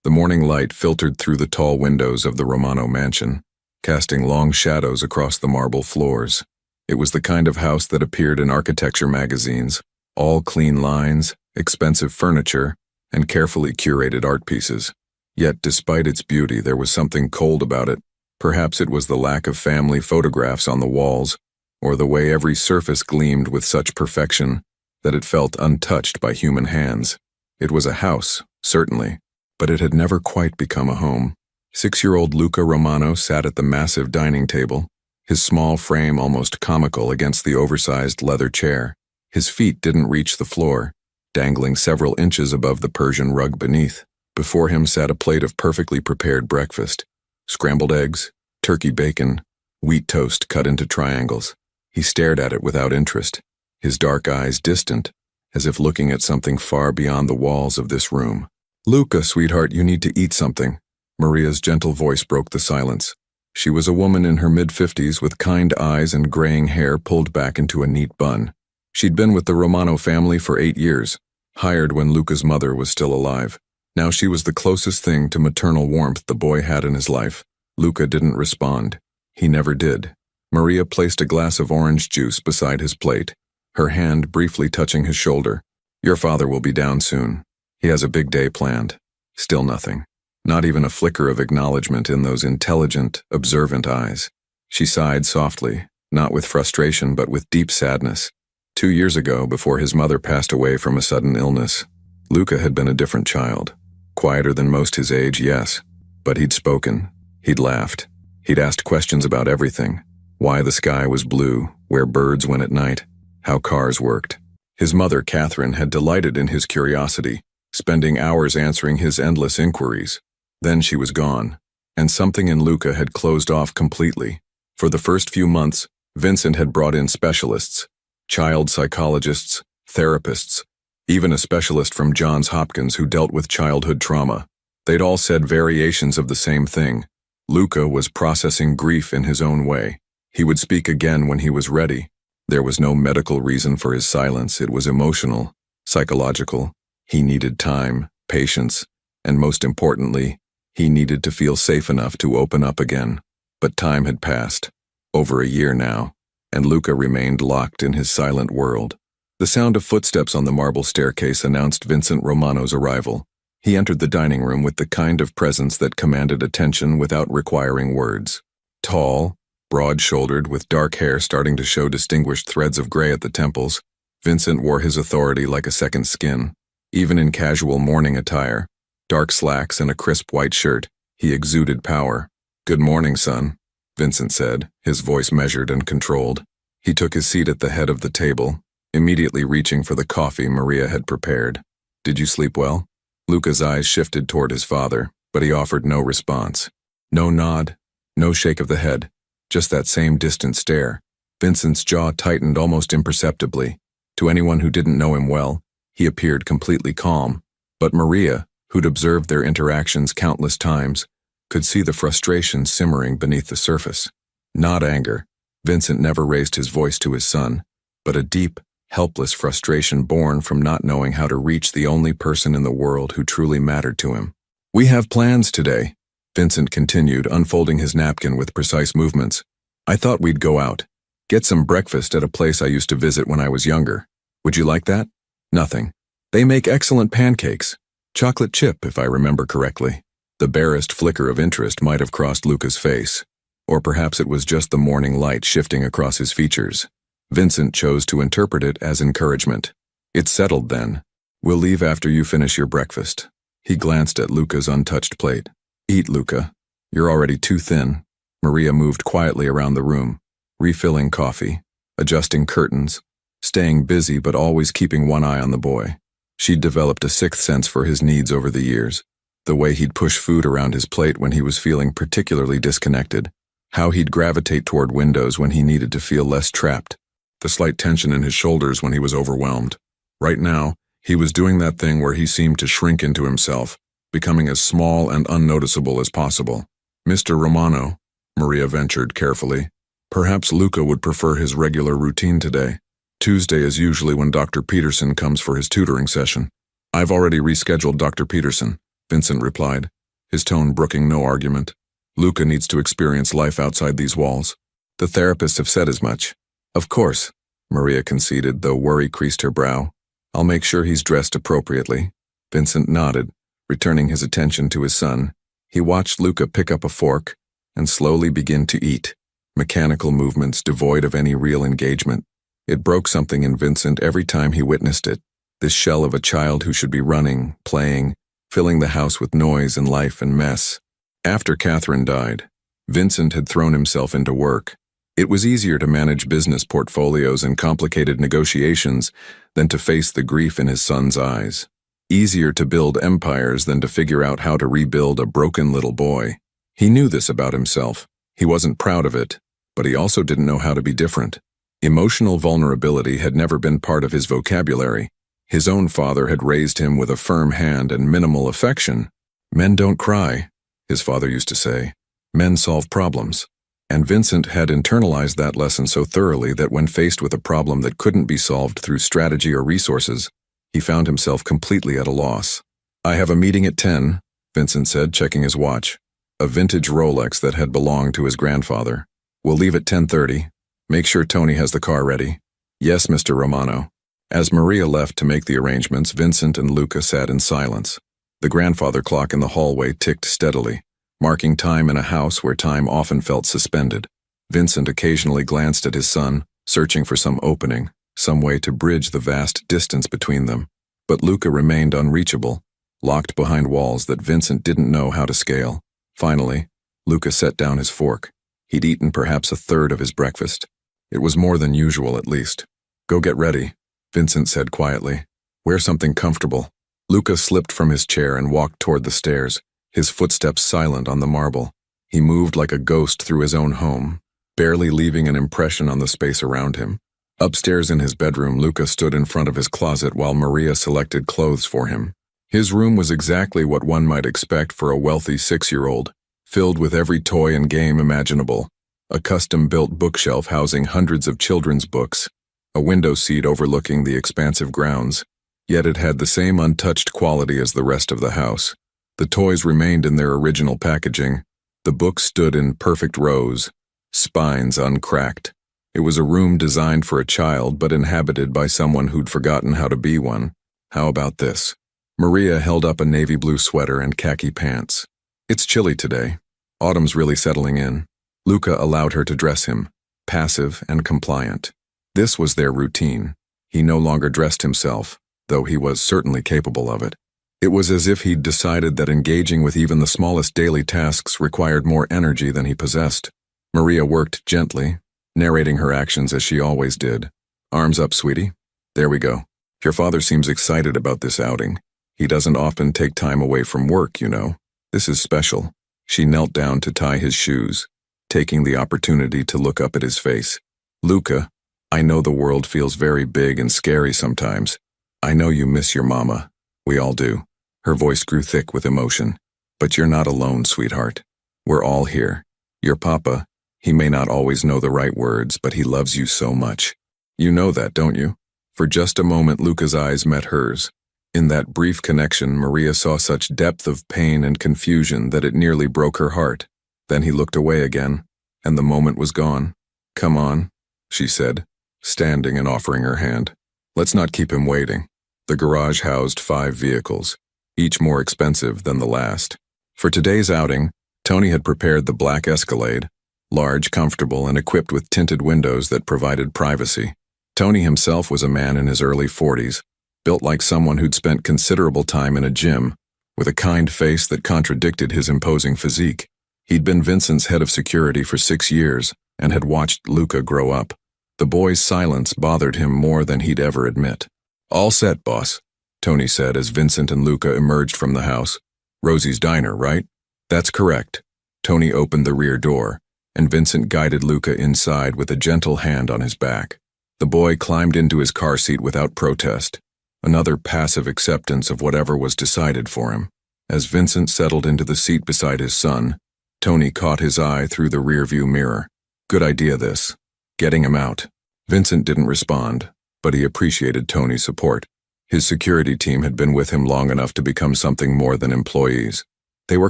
The morning light filtered through the tall windows of the Romano mansion, casting long shadows across the marble floors. It was the kind of house that appeared in architecture magazines, all clean lines, expensive furniture, and carefully curated art pieces. Yet despite its beauty, there was something cold about it. Perhaps it was the lack of family photographs on the walls, or the way every surface gleamed with such perfection that it felt untouched by human hands. It was a house, certainly, but it had never quite become a home. 6-year-old Luca Romano sat at the massive dining table, his small frame almost comical against the oversized leather chair. His feet didn't reach the floor, dangling several inches above the Persian rug beneath. Before him sat a plate of perfectly prepared breakfast: scrambled eggs, turkey bacon, wheat toast cut into triangles. He stared at it without interest, his dark eyes distant, as if looking at something far beyond the walls of this room. "Luca, sweetheart, you need to eat something." Maria's gentle voice broke the silence. She was a woman in her mid-50s with kind eyes and graying hair pulled back into a neat bun. She'd been with the Romano family for 8 years, hired when Luca's mother was still alive. Now she was the closest thing to maternal warmth the boy had in his life. Luca didn't respond. He never did. Maria placed a glass of orange juice beside his plate, her hand briefly touching his shoulder. "Your father will be down soon. He has a big day planned." Still nothing. Not even a flicker of acknowledgement in those intelligent, observant eyes. She sighed softly, not with frustration but with deep sadness. 2 years ago, before his mother passed away from a sudden illness, Luca had been a different child. Quieter than most his age, yes, but he'd spoken, he'd laughed, he'd asked questions about everything: why the sky was blue, where birds went at night, how cars worked. His mother, Catherine, had delighted in his curiosity, spending hours answering his endless inquiries. Then she was gone, and something in Luca had closed off completely. For the first few months, Vincent had brought in specialists, child psychologists, therapists, even a specialist from Johns Hopkins who dealt with childhood trauma. They'd all said variations of the same thing. Luca was processing grief in his own way. He would speak again when he was ready. There was no medical reason for his silence. It was emotional, psychological. He needed time, patience, and most importantly, he needed to feel safe enough to open up again. But time had passed, over a year now, and Luca remained locked in his silent world. The sound of footsteps on the marble staircase announced Vincent Romano's arrival. He entered the dining room with the kind of presence that commanded attention without requiring words. Tall, broad-shouldered, with dark hair starting to show distinguished threads of gray at the temples, Vincent wore his authority like a second skin. Even in casual morning attire, dark slacks and a crisp white shirt, he exuded power. "Good morning, son," Vincent said, his voice measured and controlled. He took his seat at the head of the table, immediately reaching for the coffee Maria had prepared. "Did you sleep well?" Luca's eyes shifted toward his father, but he offered no response. No nod, no shake of the head, just that same distant stare. Vincent's jaw tightened almost imperceptibly. To anyone who didn't know him well, he appeared completely calm. But Maria, who'd observed their interactions countless times, could see the frustration simmering beneath the surface. Not anger. Vincent never raised his voice to his son, but a deep, helpless frustration born from not knowing how to reach the only person in the world who truly mattered to him. "We have plans today," Vincent continued, unfolding his napkin with precise movements. "I thought we'd go out, get some breakfast at a place I used to visit when I was younger. Would you like that?" "Nothing. They make excellent pancakes. Chocolate chip, if I remember correctly." The barest flicker of interest might have crossed Luca's face, or perhaps it was just the morning light shifting across his features. Vincent chose to interpret it as encouragement. "It's settled then. We'll leave after you finish your breakfast." He glanced at Luca's untouched plate. "Eat, Luca. You're already too thin." Maria moved quietly around the room, refilling coffee, adjusting curtains, staying busy but always keeping one eye on the boy. She'd developed a sixth sense for his needs over the years. The way he'd push food around his plate when he was feeling particularly disconnected. How he'd gravitate toward windows when he needed to feel less trapped. The slight tension in his shoulders when he was overwhelmed. Right now, he was doing that thing where he seemed to shrink into himself, becoming as small and unnoticeable as possible. "Mr. Romano," Maria ventured carefully, "perhaps Luca would prefer his regular routine today. Tuesday is usually when Dr. Peterson comes for his tutoring session. I've already rescheduled Dr. Peterson. Vincent replied, his tone brooking no argument. Luca needs to experience life outside these walls. The therapists have said as much. Of course, Maria conceded, though worry creased her brow. I'll make sure he's dressed appropriately. Vincent nodded, returning his attention to his son. He watched Luca pick up a fork and slowly begin to eat, mechanical movements devoid of any real engagement. It broke something in Vincent every time he witnessed it, this shell of a child who should be running, playing, filling the house with noise and life and mess. After Catherine died, Vincent had thrown himself into work. It was easier to manage business portfolios and complicated negotiations than to face the grief in his son's eyes. Easier to build empires than to figure out how to rebuild a broken little boy. He knew this about himself. He wasn't proud of it, but he also didn't know how to be different. Emotional vulnerability had never been part of his vocabulary. His own father had raised him with a firm hand and minimal affection. Men don't cry, his father used to say. Men solve problems. And Vincent had internalized that lesson so thoroughly that when faced with a problem that couldn't be solved through strategy or resources, he found himself completely at a loss. I have a meeting at 10, Vincent said, checking his watch. A vintage Rolex that had belonged to his grandfather. We'll leave at 10:30. Make sure Tony has the car ready. Yes, Mr. Romano. As Maria left to make the arrangements, Vincent and Luca sat in silence. The grandfather clock in the hallway ticked steadily, marking time in a house where time often felt suspended. Vincent occasionally glanced at his son, searching for some opening, some way to bridge the vast distance between them. But Luca remained unreachable, locked behind walls that Vincent didn't know how to scale. Finally, Luca set down his fork. He'd eaten perhaps a third of his breakfast. It was more than usual, at least. Go get ready, Vincent said quietly. Wear something comfortable. Luca slipped from his chair and walked toward the stairs, his footsteps silent on the marble. He moved like a ghost through his own home, barely leaving an impression on the space around him. Upstairs in his bedroom, Luca stood in front of his closet while Maria selected clothes for him. His room was exactly what one might expect for a wealthy 6-year-old, filled with every toy and game imaginable. A custom-built bookshelf housing hundreds of children's books, a window seat overlooking the expansive grounds. Yet it had the same untouched quality as the rest of the house. The toys remained in their original packaging. The books stood in perfect rows, spines uncracked. It was a room designed for a child but inhabited by someone who'd forgotten how to be one. How about this? Maria held up a navy blue sweater and khaki pants. It's chilly today. Autumn's really settling in. Luca allowed her to dress him, passive and compliant. This was their routine. He no longer dressed himself, though he was certainly capable of it. It was as if he'd decided that engaging with even the smallest daily tasks required more energy than he possessed. Maria worked gently, narrating her actions as she always did. Arms up, sweetie. There we go. Your father seems excited about this outing. He doesn't often take time away from work, you know. This is special. She knelt down to tie his shoes, taking the opportunity to look up at his face. Luca, I know the world feels very big and scary sometimes. I know you miss your mama. We all do. Her voice grew thick with emotion. But you're not alone, sweetheart. We're all here. Your papa, he may not always know the right words, but he loves you so much. You know that, don't you? For just a moment, Luca's eyes met hers. In that brief connection, Maria saw such depth of pain and confusion that it nearly broke her heart. Then he looked away again, and the moment was gone. Come on, she said, standing and offering her hand. Let's not keep him waiting. The garage housed 5 vehicles, each more expensive than the last. For today's outing, Tony had prepared the black Escalade, large, comfortable, and equipped with tinted windows that provided privacy. Tony himself was a man in his early 40s, built like someone who'd spent considerable time in a gym, with a kind face that contradicted his imposing physique. He'd been Vincent's head of security for 6 years and had watched Luca grow up. The boy's silence bothered him more than he'd ever admit. All set, boss, Tony said as Vincent and Luca emerged from the house. Rosie's Diner, right? That's correct. Tony opened the rear door, and Vincent guided Luca inside with a gentle hand on his back. The boy climbed into his car seat without protest, another passive acceptance of whatever was decided for him. As Vincent settled into the seat beside his son, Tony caught his eye through the rearview mirror. Good idea, this. Getting him out. Vincent didn't respond, but he appreciated Tony's support. His security team had been with him long enough to become something more than employees. They were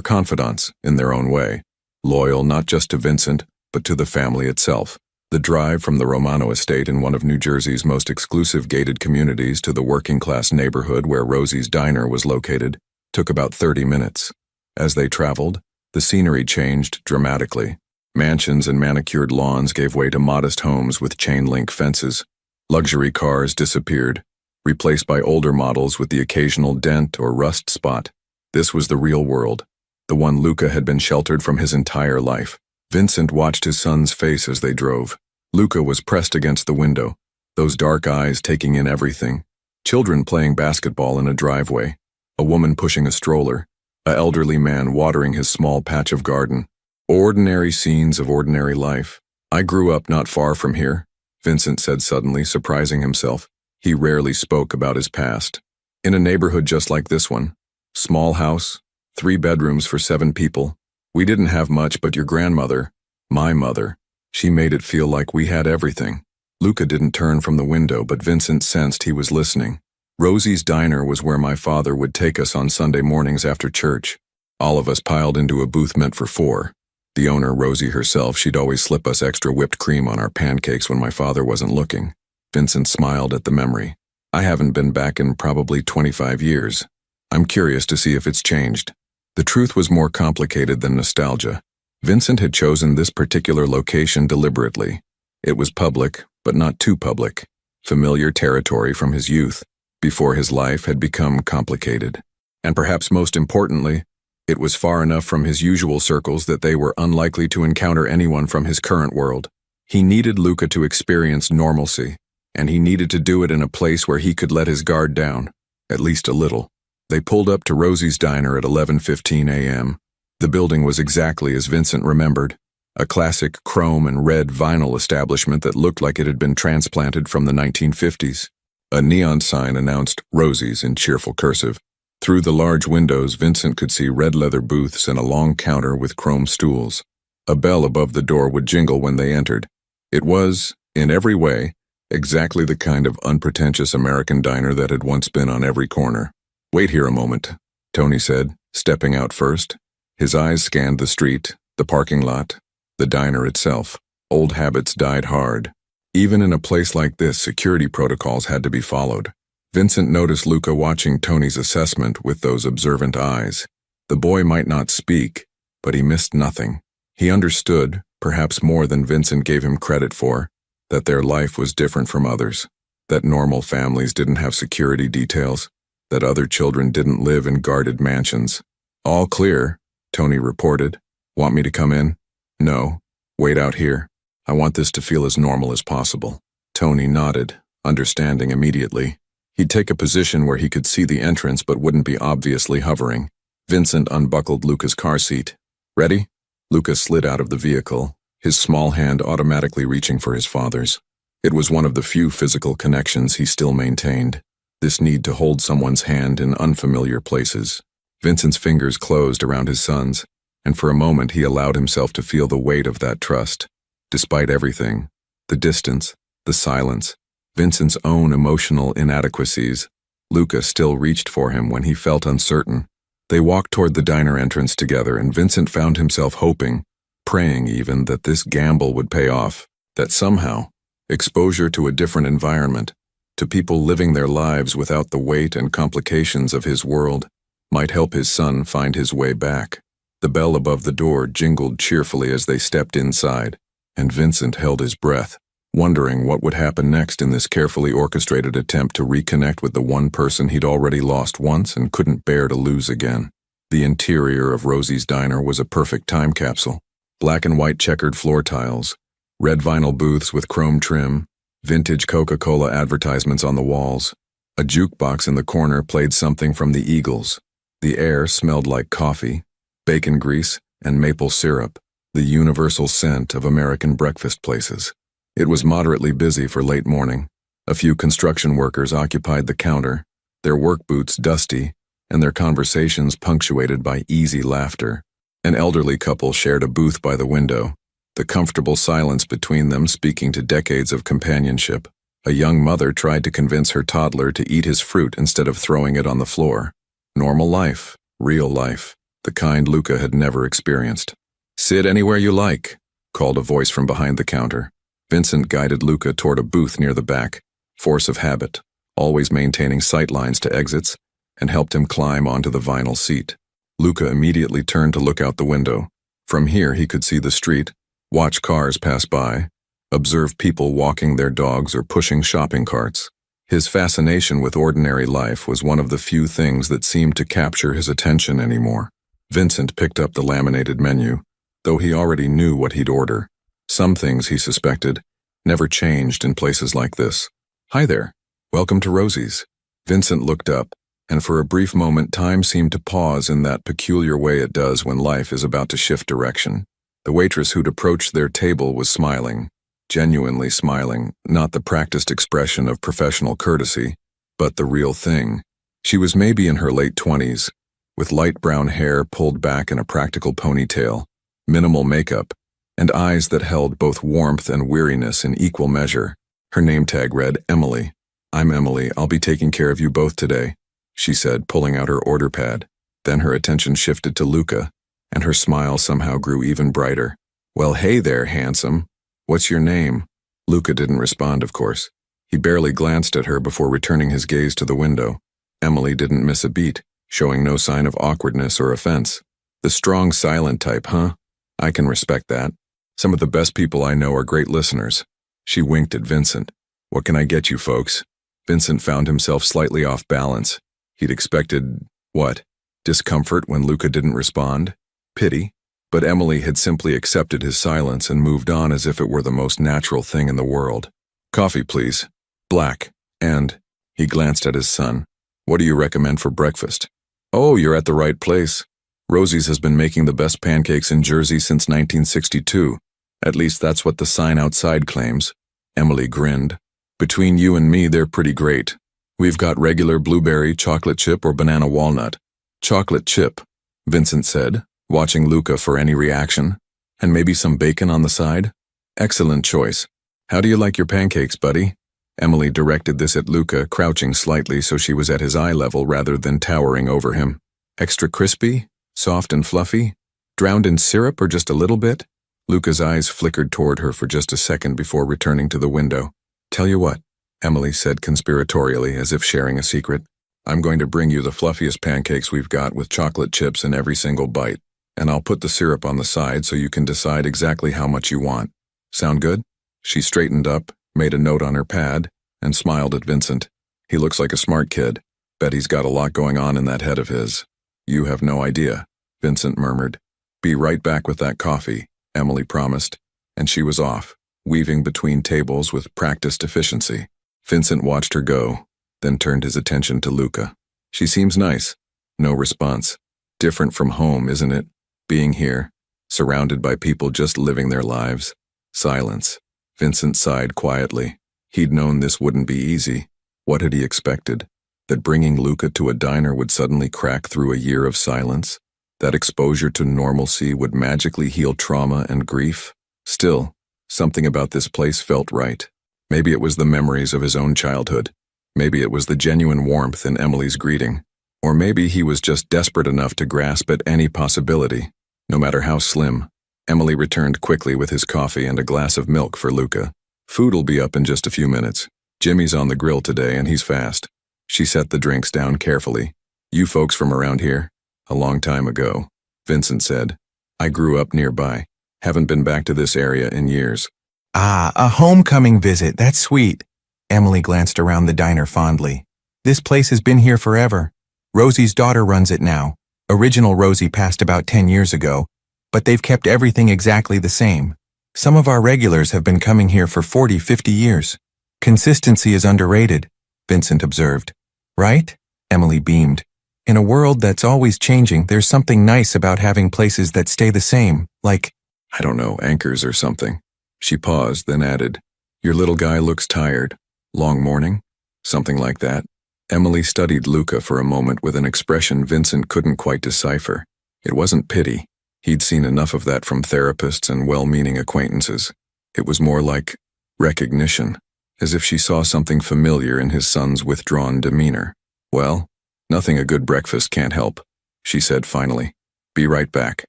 confidants, in their own way, loyal not just to Vincent, but to the family itself. The drive from the Romano estate in one of New Jersey's most exclusive gated communities to the working-class neighborhood where Rosie's Diner was located took about 30 minutes. As they traveled, the scenery changed dramatically. Mansions and manicured lawns gave way to modest homes with chain-link fences. Luxury cars disappeared, replaced by older models with the occasional dent or rust spot. This was the real world, the one Luca had been sheltered from his entire life. Vincent watched his son's face as they drove. Luca was pressed against the window, those dark eyes taking in everything. Children playing basketball in a driveway, a woman pushing a stroller, an elderly man watering his small patch of garden. Ordinary scenes of ordinary life. I grew up not far from here, Vincent said suddenly, surprising himself. He rarely spoke about his past. In a neighborhood just like this one. Small house, 3 bedrooms for 7 people. We didn't have much, but your grandmother, my mother, she made it feel like we had everything. Luca didn't turn from the window, but Vincent sensed he was listening. Rosie's Diner was where my father would take us on Sunday mornings after church. All of us piled into a booth meant for 4. The owner, Rosie herself, she'd always slip us extra whipped cream on our pancakes when my father wasn't looking. Vincent smiled at the memory. I haven't been back in probably 25 years. I'm curious to see if it's changed. The truth was more complicated than nostalgia. Vincent had chosen this particular location deliberately. It was public, but not too public. Familiar territory from his youth, before his life had become complicated. And perhaps most importantly, it was far enough from his usual circles that they were unlikely to encounter anyone from his current world. He needed Luca to experience normalcy, and he needed to do it in a place where he could let his guard down, at least a little. They pulled up to Rosie's Diner at 11:15 a.m. The building was exactly as Vincent remembered, a classic chrome and red vinyl establishment that looked like it had been transplanted from the 1950s. A neon sign announced Rosie's in cheerful cursive. Through the large windows, Vincent could see red leather booths and a long counter with chrome stools. A bell above the door would jingle when they entered. It was, in every way, exactly the kind of unpretentious American diner that had once been on every corner. "Wait here a moment," Tony said, stepping out first. His eyes scanned the street, the parking lot, the diner itself. Old habits died hard. Even in a place like this, security protocols had to be followed. Vincent noticed Luca watching Tony's assessment with those observant eyes. The boy might not speak, but he missed nothing. He understood, perhaps more than Vincent gave him credit for, that their life was different from others, that normal families didn't have security details, that other children didn't live in guarded mansions. "All clear," Tony reported. "Want me to come in?" "No. Wait out here. I want this to feel as normal as possible." Tony nodded, understanding immediately. He'd take a position where he could see the entrance but wouldn't be obviously hovering. Vincent unbuckled Luca's car seat. "Ready?" Luca slid out of the vehicle, his small hand automatically reaching for his father's. It was one of the few physical connections he still maintained. This need to hold someone's hand in unfamiliar places. Vincent's fingers closed around his son's, and for a moment he allowed himself to feel the weight of that trust. Despite everything, the distance, the silence, Vincent's own emotional inadequacies, Luca still reached for him when he felt uncertain. They walked toward the diner entrance together, and Vincent found himself hoping, praying even, that this gamble would pay off, that somehow, exposure to a different environment, to people living their lives without the weight and complications of his world, might help his son find his way back. The bell above the door jingled cheerfully as they stepped inside, and Vincent held his breath, wondering what would happen next in this carefully orchestrated attempt to reconnect with the one person he'd already lost once and couldn't bear to lose again. The interior of Rosie's Diner was a perfect time capsule. Black and white checkered floor tiles, red vinyl booths with chrome trim, vintage Coca-Cola advertisements on the walls. A jukebox in the corner played something from the Eagles. The air smelled like coffee, bacon grease, and maple syrup, the universal scent of American breakfast places. It was moderately busy for late morning. A few construction workers occupied the counter, their work boots dusty, and their conversations punctuated by easy laughter. An elderly couple shared a booth by the window, the comfortable silence between them speaking to decades of companionship. A young mother tried to convince her toddler to eat his fruit instead of throwing it on the floor. Normal life, real life, the kind Luca had never experienced. "Sit anywhere you like," called a voice from behind the counter. Vincent guided Luca toward a booth near the back, force of habit, always maintaining sight lines to exits, and helped him climb onto the vinyl seat. Luca immediately turned to look out the window. From here he could see the street, watch cars pass by, observe people walking their dogs or pushing shopping carts. His fascination with ordinary life was one of the few things that seemed to capture his attention anymore. Vincent picked up the laminated menu, though he already knew what he'd order. Some things, he suspected, never changed in places like this. "Hi there. Welcome to Rosie's." Vincent looked up, and for a brief moment time seemed to pause in that peculiar way it does when life is about to shift direction. The waitress who'd approached their table was smiling, genuinely smiling, not the practiced expression of professional courtesy, but the real thing. She was maybe in her late 20s, with light brown hair pulled back in a practical ponytail, minimal makeup, and eyes that held both warmth and weariness in equal measure. Her name tag read, "Emily. I'm Emily. I'll be taking care of you both today," she said, pulling out her order pad. Then her attention shifted to Luca, and her smile somehow grew even brighter. "Well, hey there, handsome. What's your name?" Luca didn't respond, of course. He barely glanced at her before returning his gaze to the window. Emily didn't miss a beat, showing no sign of awkwardness or offense. "The strong, silent type, huh? I can respect that. Some of the best people I know are great listeners." She winked at Vincent. "What can I get you folks?" Vincent found himself slightly off balance. He'd expected, what? Discomfort when Luca didn't respond? Pity? But Emily had simply accepted his silence and moved on as if it were the most natural thing in the world. "Coffee, please. Black. And," he glanced at his son, "what do you recommend for breakfast?" "Oh, you're at the right place. Rosie's has been making the best pancakes in Jersey since 1962. At least that's what the sign outside claims." Emily grinned. "Between you and me, they're pretty great. We've got regular blueberry, chocolate chip, or banana walnut." "Chocolate chip," Vincent said, watching Luca for any reaction. "And maybe some bacon on the side?" "Excellent choice. How do you like your pancakes, buddy?" Emily directed this at Luca, crouching slightly so she was at his eye level rather than towering over him. "Extra crispy? Soft and fluffy? Drowned in syrup or just a little bit?" Luca's eyes flickered toward her for just a second before returning to the window. "Tell you what," Emily said conspiratorially as if sharing a secret. "I'm going to bring you the fluffiest pancakes we've got with chocolate chips in every single bite. And I'll put the syrup on the side so you can decide exactly how much you want. Sound good?" She straightened up, made a note on her pad, and smiled at Vincent. "He looks like a smart kid. Bet he's got a lot going on in that head of his." "You have no idea," Vincent murmured. "Be right back with that coffee," Emily promised, and she was off, weaving between tables with practiced efficiency. Vincent watched her go, then turned his attention to Luca. "She seems nice." No response. "Different from home, isn't it? Being here, surrounded by people just living their lives." Silence. Vincent sighed quietly. He'd known this wouldn't be easy. What had he expected? That bringing Luca to a diner would suddenly crack through a year of silence? That exposure to normalcy would magically heal trauma and grief? Still, something about this place felt right. Maybe it was the memories of his own childhood. Maybe it was the genuine warmth in Emily's greeting. Or maybe he was just desperate enough to grasp at any possibility, no matter how slim. Emily returned quickly with his coffee and a glass of milk for Luca. "Food'll be up in just a few minutes. Jimmy's on the grill today and he's fast." She set the drinks down carefully. "You folks from around here?" "A long time ago," Vincent said. "I grew up nearby. Haven't been back to this area in years." "Ah, a homecoming visit. That's sweet." Emily glanced around the diner fondly. "This place has been here forever. Rosie's daughter runs it now. Original Rosie passed about 10 years ago, but they've kept everything exactly the same. Some of our regulars have been coming here for 40, 50 years. Consistency is underrated," Vincent observed. "Right?" Emily beamed. "In a world that's always changing, there's something nice about having places that stay the same, like, "I don't know, anchors or something." She paused, then added, "Your little guy looks tired. Long morning?" "Something like that." Emily studied Luca for a moment with an expression Vincent couldn't quite decipher. It wasn't pity. He'd seen enough of that from therapists and well-meaning acquaintances. It was more like recognition. as if she saw something familiar in his son's withdrawn demeanor. "Well, nothing a good breakfast can't help," she said finally. "Be right back."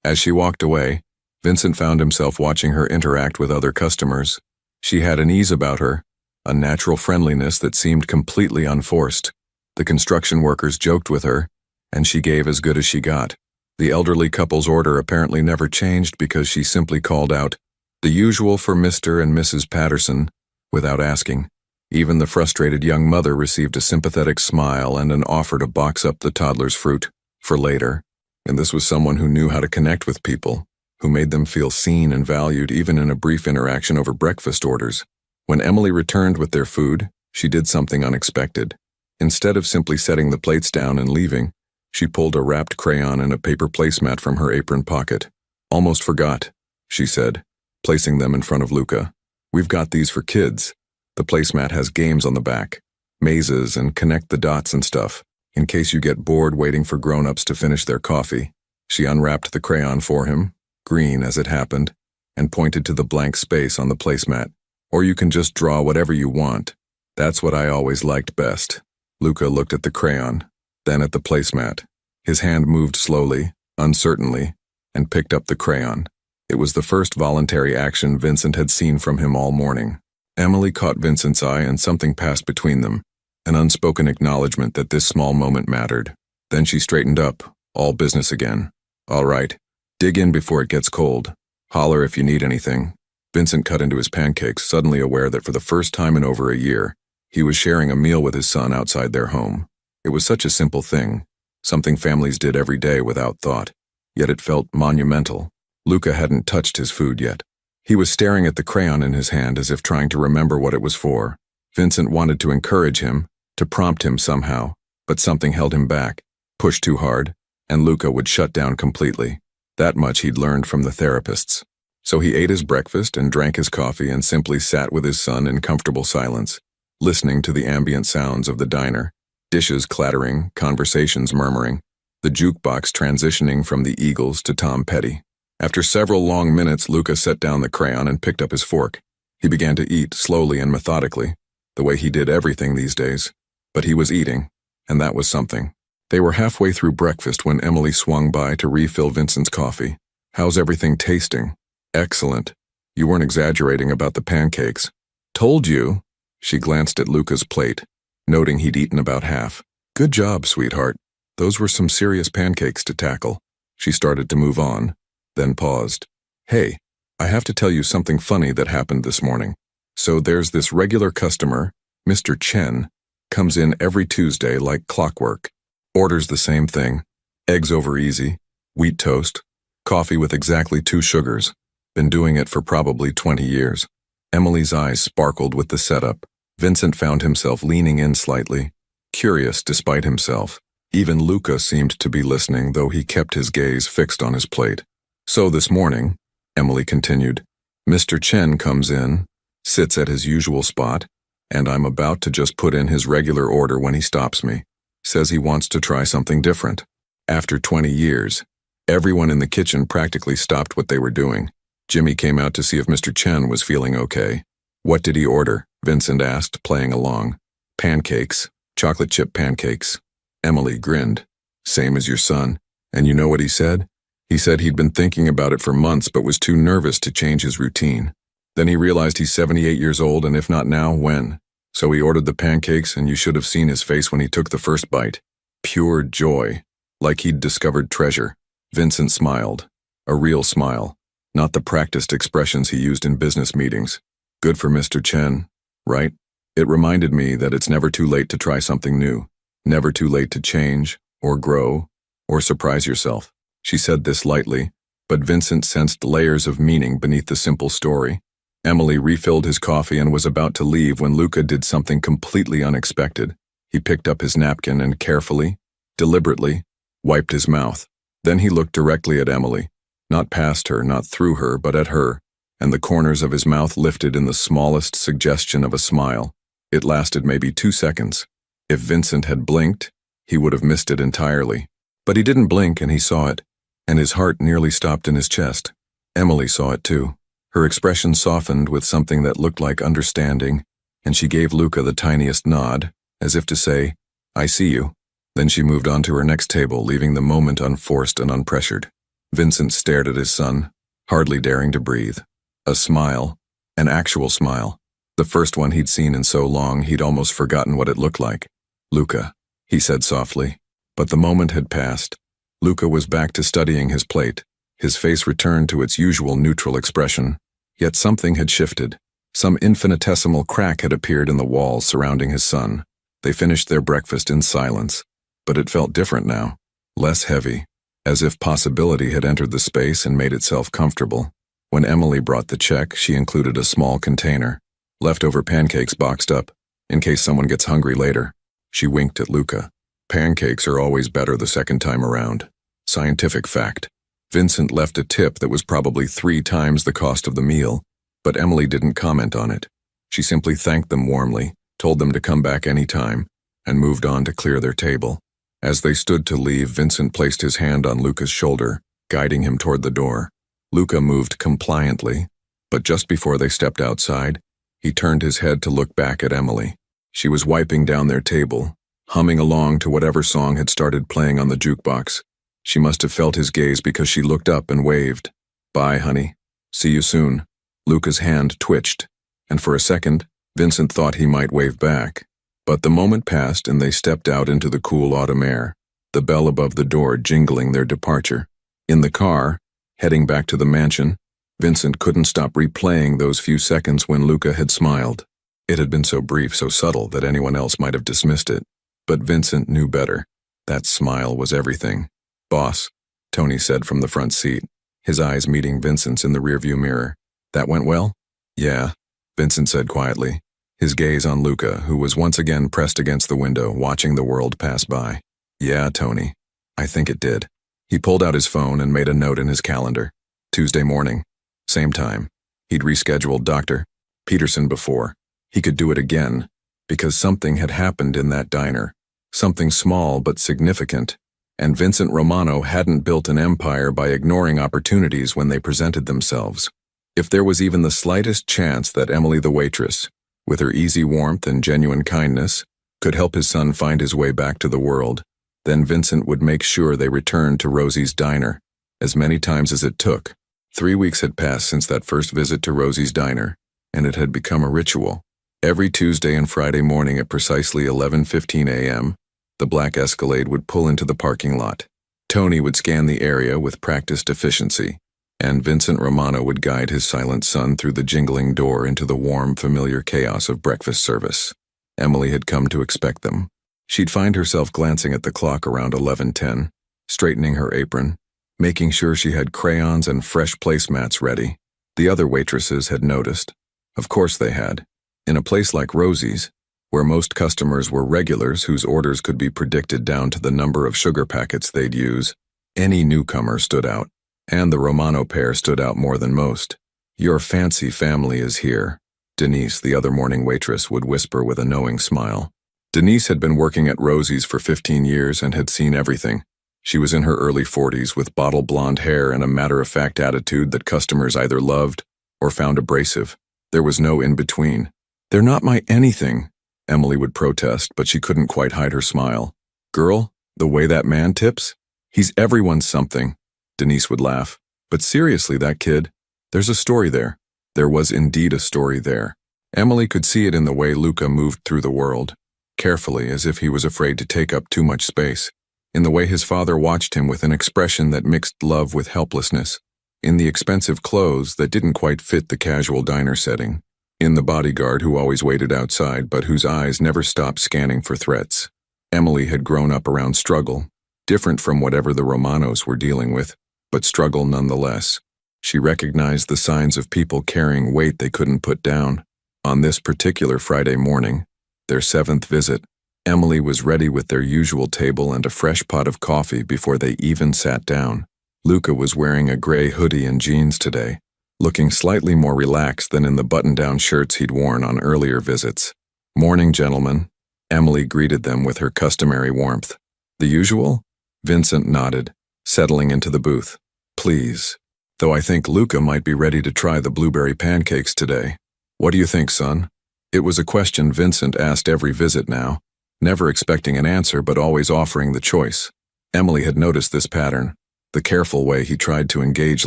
As she walked away, Vincent found himself watching her interact with other customers. She had an ease about her, a natural friendliness that seemed completely unforced. The construction workers joked with her, and she gave as good as she got. The elderly couple's order apparently never changed because she simply called out, "The usual for Mr. and Mrs. Patterson," without asking. Even the frustrated young mother received a sympathetic smile and an offer to box up the toddler's fruit for later. And this was someone who knew how to connect with people, who made them feel seen and valued even in a brief interaction over breakfast orders. When Emily returned with their food, she did something unexpected. Instead of simply setting the plates down and leaving, she pulled a wrapped crayon and a paper placemat from her apron pocket. "Almost forgot," she said, placing them in front of Luca. "We've got these for kids. The placemat has games on the back, mazes and connect the dots and stuff, in case you get bored waiting for grown-ups to finish their coffee." She unwrapped the crayon for him, green as it happened, and pointed to the blank space on the placemat. "Or you can just draw whatever you want. That's what I always liked best." Luca looked at the crayon, then at the placemat. His hand moved slowly, uncertainly, and picked up the crayon. It was the first voluntary action Vincent had seen from him all morning. Emily caught Vincent's eye and something passed between them, an unspoken acknowledgement that this small moment mattered. Then she straightened up, all business again. "All right, dig in before it gets cold. Holler if you need anything." Vincent cut into his pancakes, suddenly aware that for the first time in over a year, he was sharing a meal with his son outside their home. It was such a simple thing, something families did every day without thought, yet it felt monumental. Luca hadn't touched his food yet. He was staring at the crayon in his hand as if trying to remember what it was for. Vincent wanted to encourage him, to prompt him somehow, but something held him back. Push too hard, and Luca would shut down completely. That much he'd learned from the therapists. So he ate his breakfast and drank his coffee and simply sat with his son in comfortable silence, listening to the ambient sounds of the diner, dishes clattering, conversations murmuring, the jukebox transitioning from the Eagles to Tom Petty. After several long minutes, Luca set down the crayon and picked up his fork. He began to eat slowly and methodically, the way he did everything these days. But he was eating, and that was something. They were halfway through breakfast when Emily swung by to refill Vincent's coffee. "How's everything tasting?" "Excellent. You weren't exaggerating about the pancakes." "Told you." She glanced at Luca's plate, noting he'd eaten about half. "Good job, sweetheart. Those were some serious pancakes to tackle." She started to move on, then paused. "Hey, I have to tell you something funny that happened this morning. So there's this regular customer, Mr. Chen, comes in every Tuesday like clockwork. Orders the same thing, eggs over easy, wheat toast, coffee with exactly 2 sugars. Been doing it for probably 20 years. Emily's eyes sparkled with the setup. Vincent found himself leaning in slightly, curious despite himself. Even Luca seemed to be listening, though he kept his gaze fixed on his plate. "So this morning," Emily continued, "Mr. Chen comes in, sits at his usual spot, and I'm about to just put in his regular order when he stops me. Says he wants to try something different. After 20 years, everyone in the kitchen practically stopped what they were doing. Jimmy came out to see if Mr. Chen was feeling okay. What did he order? Vincent asked, playing along. Pancakes, chocolate chip pancakes. Emily grinned. Same as your son. And you know what he said? He said he'd been thinking about it for months but was too nervous to change his routine. Then he realized he's 78 years old, and if not now, when? So he ordered the pancakes, and you should have seen his face when he took the first bite. Pure joy, like he'd discovered treasure. Vincent smiled. A real smile, not the practiced expressions he used in business meetings. Good for Mr. Chen, right? It reminded me that it's never too late to try something new, never too late to change, or grow, or surprise yourself. She said this lightly, but Vincent sensed layers of meaning beneath the simple story. Emily refilled his coffee and was about to leave when Luca did something completely unexpected. He picked up his napkin and carefully, deliberately, wiped his mouth. Then he looked directly at Emily, not past her, not through her, but at her, and the corners of his mouth lifted in the smallest suggestion of a smile. It lasted maybe 2 seconds. If Vincent had blinked, he would have missed it entirely. But he didn't blink, and he saw it, and his heart nearly stopped in his chest. Emily saw it too. Her expression softened with something that looked like understanding, and she gave Luca the tiniest nod, as if to say, "I see you." Then she moved on to her next table, leaving the moment unforced and unpressured. Vincent stared at his son, hardly daring to breathe. A smile, an actual smile. The first one he'd seen in so long he'd almost forgotten what it looked like. "Luca," he said softly. But the moment had passed. Luca was back to studying his plate. His face returned to its usual neutral expression. Yet something had shifted. Some infinitesimal crack had appeared in the walls surrounding his son. They finished their breakfast in silence. But it felt different now. Less heavy. As if possibility had entered the space and made itself comfortable. When Emily brought the check, she included a small container. Leftover pancakes boxed up, in case someone gets hungry later. She winked at Luca. Pancakes are always better the second time around. Scientific fact. Vincent left a tip that was probably 3 times the cost of the meal, but Emily didn't comment on it. She simply thanked them warmly, told them to come back any time, and moved on to clear their table. As they stood to leave, Vincent placed his hand on Luca's shoulder, guiding him toward the door. Luca moved compliantly, but just before they stepped outside, he turned his head to look back at Emily. She was wiping down their table, humming along to whatever song had started playing on the jukebox. She must have felt his gaze because she looked up and waved. "Bye, honey. See you soon." Luca's hand twitched, and for a second, Vincent thought he might wave back. But the moment passed and they stepped out into the cool autumn air, the bell above the door jingling their departure. In the car, heading back to the mansion, Vincent couldn't stop replaying those few seconds when Luca had smiled. It had been so brief, so subtle that anyone else might have dismissed it. But Vincent knew better. That smile was everything. "Boss," Tony said from the front seat, his eyes meeting Vincent's in the rearview mirror. "That went well?" "Yeah," Vincent said quietly, his gaze on Luca, who was once again pressed against the window, watching the world pass by. "Yeah, Tony. I think it did." He pulled out his phone and made a note in his calendar. Tuesday morning. Same time. He'd rescheduled Dr. Peterson before. He could do it again, because something had happened in that diner. Something small but significant. And Vincent Romano hadn't built an empire by ignoring opportunities when they presented themselves. If there was even the slightest chance that Emily the waitress, with her easy warmth and genuine kindness, could help his son find his way back to the world, then Vincent would make sure they returned to Rosie's diner, as many times as it took. 3 weeks had passed since that first visit to Rosie's diner, and it had become a ritual. Every Tuesday and Friday morning at precisely 11:15 a.m., the black Escalade would pull into the parking lot. Tony would scan the area with practiced efficiency, and Vincent Romano would guide his silent son through the jingling door into the warm, familiar chaos of breakfast service. Emily had come to expect them. She'd find herself glancing at the clock around 11:10, straightening her apron, making sure she had crayons and fresh placemats ready. The other waitresses had noticed. Of course they had. In a place like Rosie's, where most customers were regulars whose orders could be predicted down to the number of sugar packets they'd use, any newcomer stood out. And the Romano pair stood out more than most. "Your fancy family is here," Denise, the other morning waitress, would whisper with a knowing smile. Denise had been working at Rosie's for 15 years and had seen everything. She was in her early 40s with bottle blonde hair and a matter-of-fact attitude that customers either loved or found abrasive. There was no in-between. "They're not my anything," Emily would protest, but she couldn't quite hide her smile. "Girl, the way that man tips? He's everyone's something," Denise would laugh. "But seriously, that kid, there's a story there." There was indeed a story there. Emily could see it in the way Luca moved through the world, carefully as if he was afraid to take up too much space, in the way his father watched him with an expression that mixed love with helplessness, in the expensive clothes that didn't quite fit the casual diner setting, in the bodyguard who always waited outside but whose eyes never stopped scanning for threats. Emily had grown up around struggle, different from whatever the Romanos were dealing with, but struggle nonetheless. She recognized the signs of people carrying weight they couldn't put down. On this particular Friday morning, their 7th visit, Emily was ready with their usual table and a fresh pot of coffee before they even sat down. Luca was wearing a gray hoodie and jeans today, looking slightly more relaxed than in the button-down shirts he'd worn on earlier visits. "Morning, gentlemen," Emily greeted them with her customary warmth. "The usual?" Vincent nodded, settling into the booth. "Please. Though I think Luca might be ready to try the blueberry pancakes today. What do you think, son?" It was a question Vincent asked every visit now, never expecting an answer but always offering the choice. Emily had noticed this pattern, the careful way he tried to engage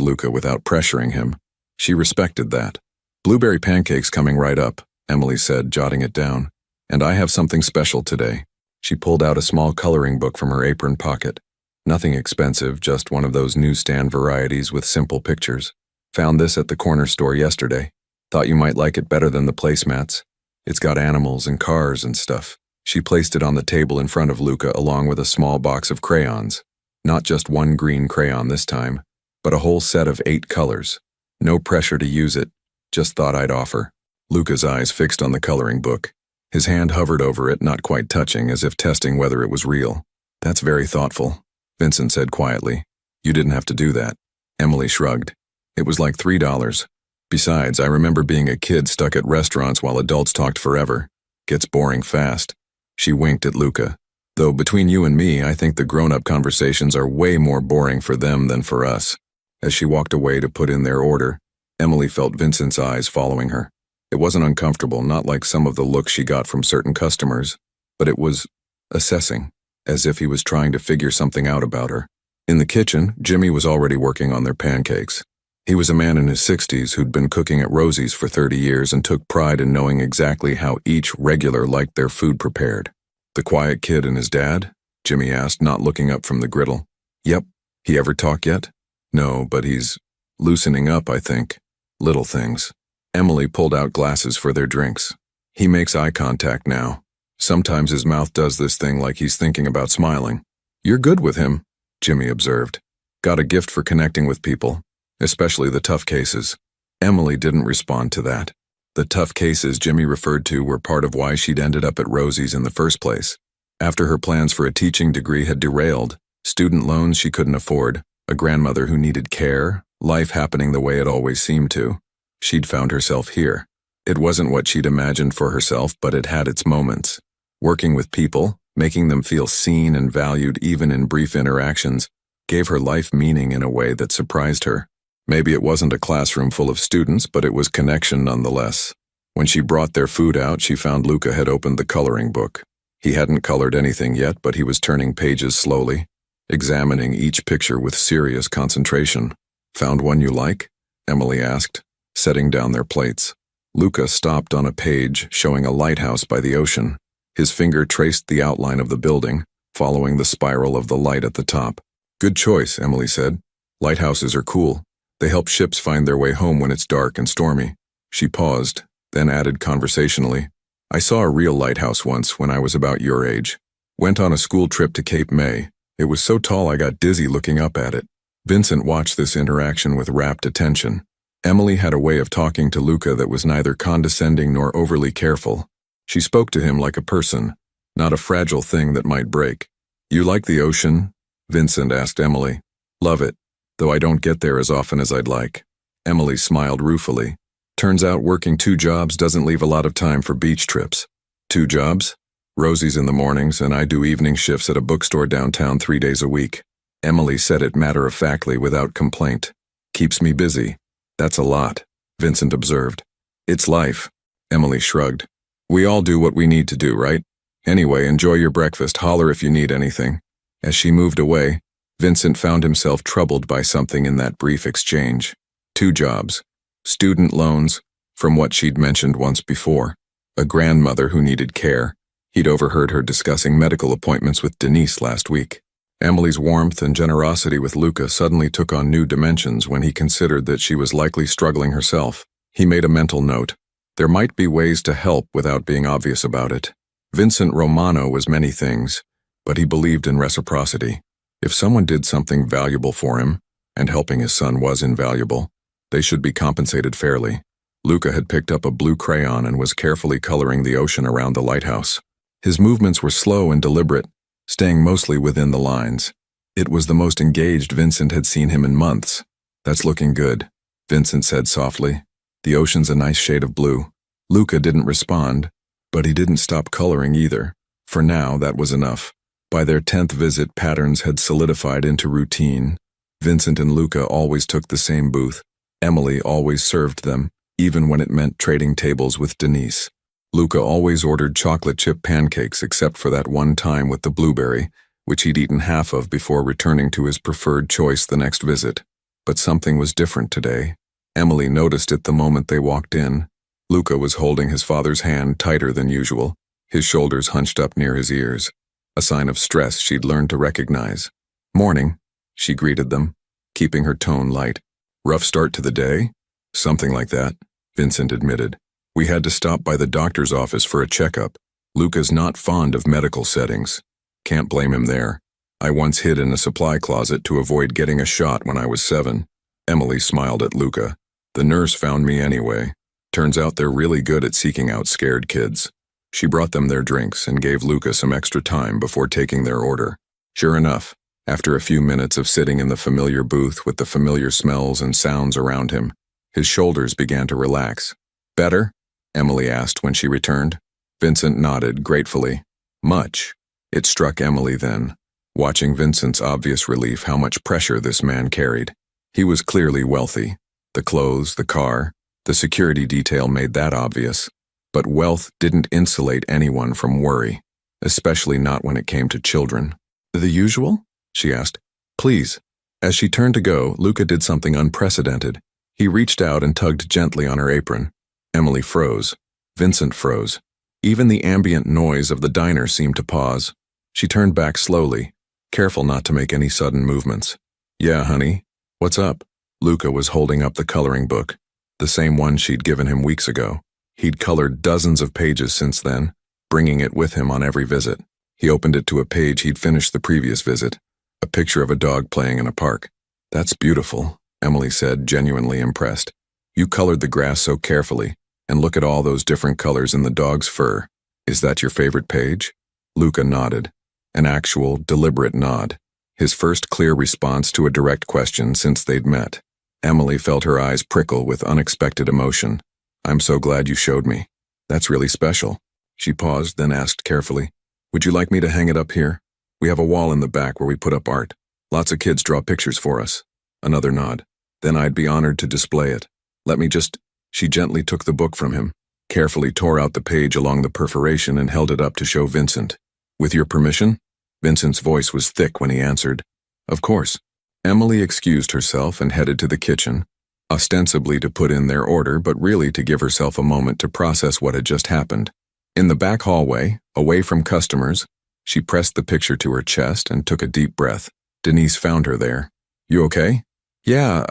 Luca without pressuring him. She respected that. "Blueberry pancakes coming right up," Emily said, jotting it down. "And I have something special today." She pulled out a small coloring book from her apron pocket. Nothing expensive, just one of those newsstand varieties with simple pictures. "Found this at the corner store yesterday. Thought you might like it better than the placemats. It's got animals and cars and stuff." She placed it on the table in front of Luca along with a small box of crayons. Not just one green crayon this time, but a whole set of 8 colors. No pressure to use it, just thought I'd offer. Luca's eyes fixed on the coloring book. His hand hovered over it, not quite touching, as if testing whether it was real. "That's very thoughtful," Vincent said quietly. "You didn't have to do that." Emily shrugged. "It was like $3. Besides, I remember being a kid stuck at restaurants while adults talked forever. Gets boring fast." She winked at Luca. "Though between you and me, I think the grown-up conversations are way more boring for them than for us." As she walked away to put in their order, Emily felt Vincent's eyes following her. It wasn't uncomfortable, not like some of the looks she got from certain customers, but it was assessing, as if he was trying to figure something out about her. In the kitchen, Jimmy was already working on their pancakes. He was a man in his 60s who'd been cooking at Rosie's for 30 years and took pride in knowing exactly how each regular liked their food prepared. "The quiet kid and his dad?" Jimmy asked, not looking up from the griddle. "Yep. He ever talk yet?" "No, but he's loosening up, I think. Little things." Emily pulled out glasses for their drinks. "He makes eye contact now. Sometimes his mouth does this thing like he's thinking about smiling." "You're good with him," Jimmy observed. "Got a gift for connecting with people, especially the tough cases." Emily didn't respond to that. The tough cases Jimmy referred to were part of why she'd ended up at Rosie's in the first place. After her plans for a teaching degree had derailed, student loans she couldn't afford, a grandmother who needed care, life happening the way it always seemed to, she'd found herself here. It wasn't what she'd imagined for herself, but it had its moments. Working with people, making them feel seen and valued even in brief interactions, gave her life meaning in a way that surprised her. Maybe it wasn't a classroom full of students, but it was connection nonetheless. When she brought their food out, she found Luca had opened the coloring book. He hadn't colored anything yet, but he was turning pages slowly, examining each picture with serious concentration. "Found one you like?" Emily asked, setting down their plates. Luca stopped on a page showing a lighthouse by the ocean. His finger traced the outline of the building, following the spiral of the light at the top. "Good choice," Emily said. "Lighthouses are cool. They help ships find their way home when it's dark and stormy." She paused, then added conversationally, "I saw a real lighthouse once when I was about your age. Went on a school trip to Cape May. It was so tall I got dizzy looking up at it." Vincent watched this interaction with rapt attention. Emily had a way of talking to Luca that was neither condescending nor overly careful. She spoke to him like a person, not a fragile thing that might break. "You like the ocean?" Vincent asked Emily. "Love it, though I don't get there as often as I'd like." Emily smiled ruefully. "Turns out working 2 jobs doesn't leave a lot of time for beach trips." "2 jobs? Rosie's in the mornings, and I do evening shifts at a bookstore downtown 3 days a week." Emily said it matter-of-factly without complaint. "Keeps me busy." "That's a lot," Vincent observed. "It's life." Emily shrugged. "We all do what we need to do, right? Anyway, enjoy your breakfast. Holler if you need anything." As she moved away, Vincent found himself troubled by something in that brief exchange. 2 jobs. Student loans, from what she'd mentioned once before. A grandmother who needed care. He'd overheard her discussing medical appointments with Denise last week. Emily's warmth and generosity with Luca suddenly took on new dimensions when he considered that she was likely struggling herself. He made a mental note. There might be ways to help without being obvious about it. Vincent Romano was many things, but he believed in reciprocity. If someone did something valuable for him, and helping his son was invaluable, they should be compensated fairly. Luca had picked up a blue crayon and was carefully coloring the ocean around the lighthouse. His movements were slow and deliberate, staying mostly within the lines. It was the most engaged Vincent had seen him in months. "That's looking good," Vincent said softly. "The ocean's a nice shade of blue." Luca didn't respond, but he didn't stop coloring either. For now, that was enough. By their 10th visit, patterns had solidified into routine. Vincent and Luca always took the same booth. Emily always served them, even when it meant trading tables with Denise. Luca always ordered chocolate chip pancakes except for that one time with the blueberry, which he'd eaten half of before returning to his preferred choice the next visit. But something was different today. Emily noticed it the moment they walked in. Luca was holding his father's hand tighter than usual, his shoulders hunched up near his ears, a sign of stress she'd learned to recognize. "Morning," she greeted them, keeping her tone light. "Rough start to the day?" "Something like that," Vincent admitted. "We had to stop by the doctor's office for a checkup. Luca's not fond of medical settings. Can't blame him there. I once hid in a supply closet to avoid getting a shot when I was 7. Emily smiled at Luca. "The nurse found me anyway. Turns out they're really good at seeking out scared kids." She brought them their drinks and gave Luca some extra time before taking their order. Sure enough, after a few minutes of sitting in the familiar booth with the familiar smells and sounds around him, his shoulders began to relax. "Better?" Emily asked when she returned. Vincent nodded gratefully. "Much." It struck Emily then, watching Vincent's obvious relief, how much pressure this man carried. He was clearly wealthy. The clothes, the car, the security detail made that obvious. But wealth didn't insulate anyone from worry, especially not when it came to children. "The usual?" she asked. "Please." As she turned to go, Luca did something unprecedented. He reached out and tugged gently on her apron. Emily froze. Vincent froze. Even the ambient noise of the diner seemed to pause. She turned back slowly, careful not to make any sudden movements. "Yeah, honey. What's up?" Luca was holding up the coloring book, the same one she'd given him weeks ago. He'd colored dozens of pages since then, bringing it with him on every visit. He opened it to a page he'd finished the previous visit, a picture of a dog playing in a park. "That's beautiful," Emily said, genuinely impressed. "You colored the grass so carefully, and look at all those different colors in the dog's fur. Is that your favorite page?" Luca nodded, an actual, deliberate nod, his first clear response to a direct question since they'd met. Emily felt her eyes prickle with unexpected emotion. "I'm so glad you showed me. That's really special." She paused, then asked carefully, "Would you like me to hang it up here? We have a wall in the back where we put up art. Lots of kids draw pictures for us." Another nod. "Then I'd be honored to display it. Let me just—" She gently took the book from him, carefully tore out the page along the perforation and held it up to show Vincent. "With your permission?" Vincent's voice was thick when he answered, "Of course." Emily excused herself and headed to the kitchen, ostensibly to put in their order, but really to give herself a moment to process what had just happened. In the back hallway, away from customers, she pressed the picture to her chest and took a deep breath. Denise found her there. "You okay?" "Yeah,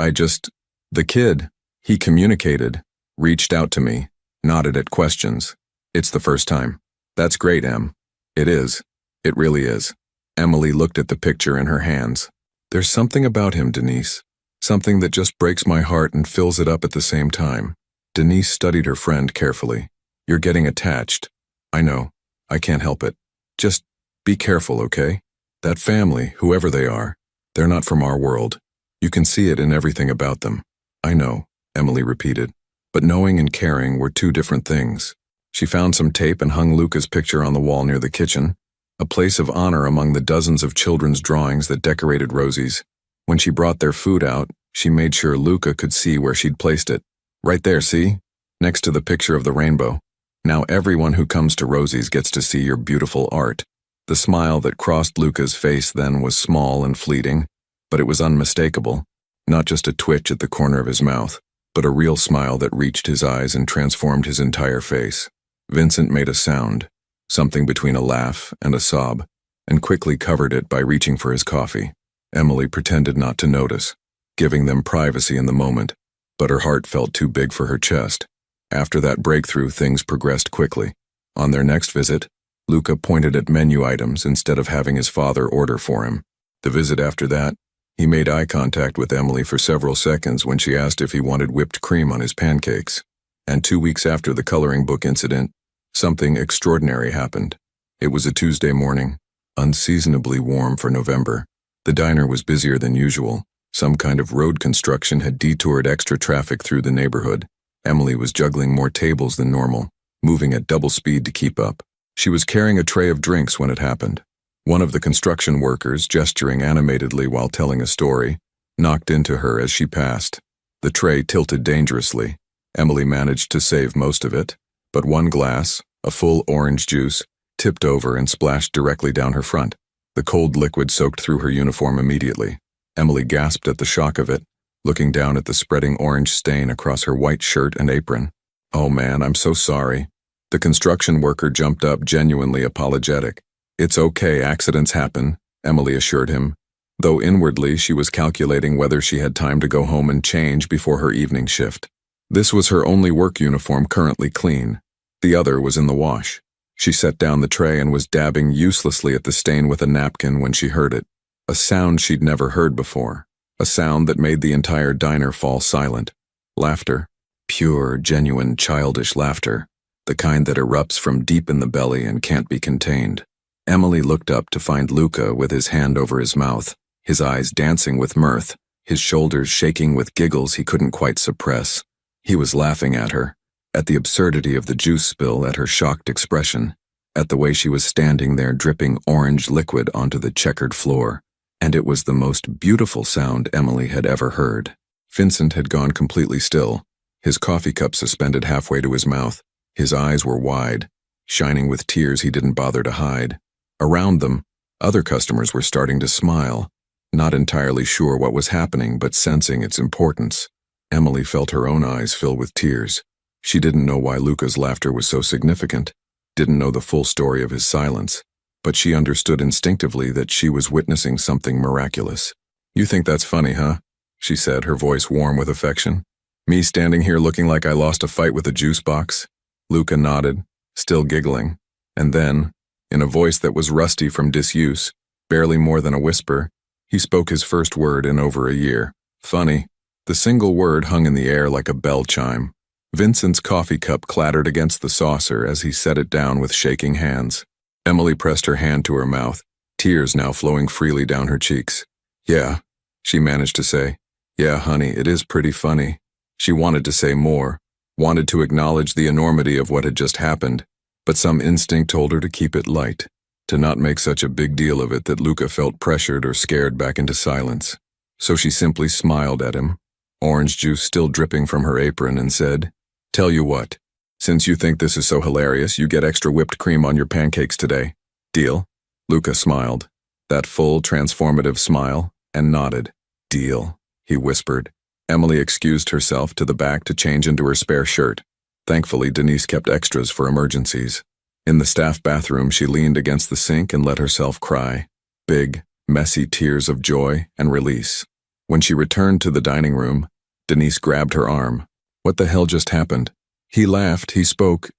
The kid, he communicated, reached out to me, nodded at questions. It's the first time." "That's great, Em." "It is. It really is." Emily looked at the picture in her hands. "There's something about him, Denise. Something that just breaks my heart and fills it up at the same time." Denise studied her friend carefully. "You're getting attached. I know. I can't help it. Just be careful, okay? That family, whoever they are, they're not from our world. You can see it in everything about them." "I know," Emily repeated. But knowing and caring were two different things. She found some tape and hung Luca's picture on the wall near the kitchen, a place of honor among the dozens of children's drawings that decorated Rosie's. When she brought their food out, she made sure Luca could see where she'd placed it. "Right there, see? Next to the picture of the rainbow. Now everyone who comes to Rosie's gets to see your beautiful art." The smile that crossed Luca's face then was small and fleeting, but it was unmistakable. Not just a twitch at the corner of his mouth, but a real smile that reached his eyes and transformed his entire face. Vincent made a sound, something between a laugh and a sob, and quickly covered it by reaching for his coffee. Emily pretended not to notice, giving them privacy in the moment, but her heart felt too big for her chest. After that breakthrough, things progressed quickly. On their next visit, Luca pointed at menu items instead of having his father order for him. The visit after that, he made eye contact with Emily for several seconds when she asked if he wanted whipped cream on his pancakes. And 2 weeks after the coloring book incident, something extraordinary happened. It was a Tuesday morning, unseasonably warm for November. The diner was busier than usual. Some kind of road construction had detoured extra traffic through the neighborhood. Emily was juggling more tables than normal, moving at double speed to keep up. She was carrying a tray of drinks when it happened. One of the construction workers, gesturing animatedly while telling a story, knocked into her as she passed. The tray tilted dangerously. Emily managed to save most of it, But one glass, a full orange juice, tipped over and splashed directly down her front. The cold liquid soaked through her uniform immediately. Emily gasped at the shock of it, looking down at the spreading orange stain across her white shirt and apron. "Oh man, I'm so sorry." The construction worker jumped up, genuinely apologetic. "It's okay, accidents happen," Emily assured him, though inwardly she was calculating whether she had time to go home and change before her evening shift. This was her only work uniform currently clean. The other was in the wash. She set down the tray and was dabbing uselessly at the stain with a napkin when she heard it. A sound she'd never heard before. A sound that made the entire diner fall silent. Laughter. Pure, genuine, childish laughter. The kind that erupts from deep in the belly and can't be contained. Emily looked up to find Luca with his hand over his mouth, his eyes dancing with mirth, his shoulders shaking with giggles he couldn't quite suppress. He was laughing at her, at the absurdity of the juice spill, at her shocked expression, at the way she was standing there dripping orange liquid onto the checkered floor. And it was the most beautiful sound Emily had ever heard. Vincent had gone completely still, his coffee cup suspended halfway to his mouth. His eyes were wide, shining with tears he didn't bother to hide. Around them, other customers were starting to smile, not entirely sure what was happening but sensing its importance. Emily felt her own eyes fill with tears. She didn't know why Luca's laughter was so significant, didn't know the full story of his silence, but she understood instinctively that she was witnessing something miraculous. "You think that's funny, huh?" she said, her voice warm with affection. "Me standing here looking like I lost a fight with a juice box?" Luca nodded, still giggling, and then, in a voice that was rusty from disuse, barely more than a whisper, he spoke his first word in over a year. "Funny." The single word hung in the air like a bell chime. Vincent's coffee cup clattered against the saucer as he set it down with shaking hands. Emily pressed her hand to her mouth, tears now flowing freely down her cheeks. "Yeah," she managed to say. "Yeah, honey, it is pretty funny." She wanted to say more, wanted to acknowledge the enormity of what had just happened, but some instinct told her to keep it light, to not make such a big deal of it that Luca felt pressured or scared back into silence. So she simply smiled at him, orange juice still dripping from her apron, and said, "Tell you what, since you think this is so hilarious, you get extra whipped cream on your pancakes today. Deal?" Luca smiled, that full, transformative smile, and nodded. "Deal," he whispered. Emily excused herself to the back to change into her spare shirt. Thankfully, Denise kept extras for emergencies. In the staff bathroom, she leaned against the sink and let herself cry. Big, messy tears of joy and release. When she returned to the dining room, Denise grabbed her arm. "What the hell just happened?" "He laughed, he spoke,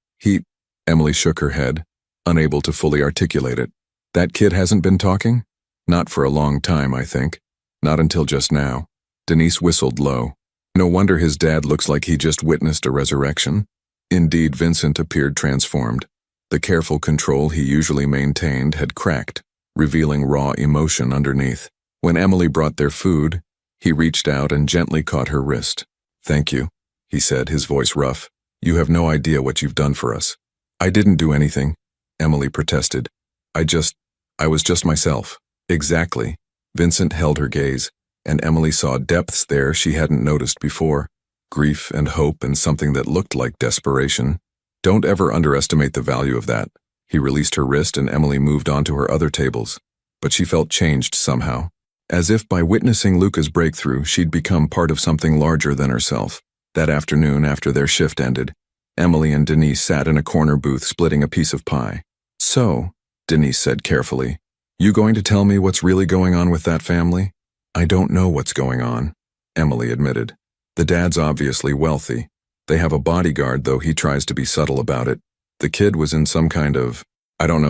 Emily shook her head, unable to fully articulate it. "That kid hasn't been talking?" "Not for a long time, I think. Not until just now." Denise whistled low. No wonder his dad looks like he just witnessed a resurrection. Indeed, Vincent appeared transformed. The careful control he usually maintained had cracked, revealing raw emotion underneath. When Emily brought their food, he reached out and gently caught her wrist. "Thank you," he said, his voice rough. "You have no idea what you've done for us." "I didn't do anything," Emily protested. I was just myself." "Exactly." Vincent held her gaze, and Emily saw depths there she hadn't noticed before. Grief and hope and something that looked like desperation. "Don't ever underestimate the value of that." He released her wrist and Emily moved on to her other tables. But she felt changed somehow. As if by witnessing Luca's breakthrough, she'd become part of something larger than herself. That afternoon, after their shift ended, Emily and Denise sat in a corner booth splitting a piece of pie. "So," Denise said carefully, "you going to tell me what's really going on with that family?" "I don't know what's going on," Emily admitted. "The dad's obviously wealthy. They have a bodyguard, though he tries to be subtle about it. The kid was in some kind of,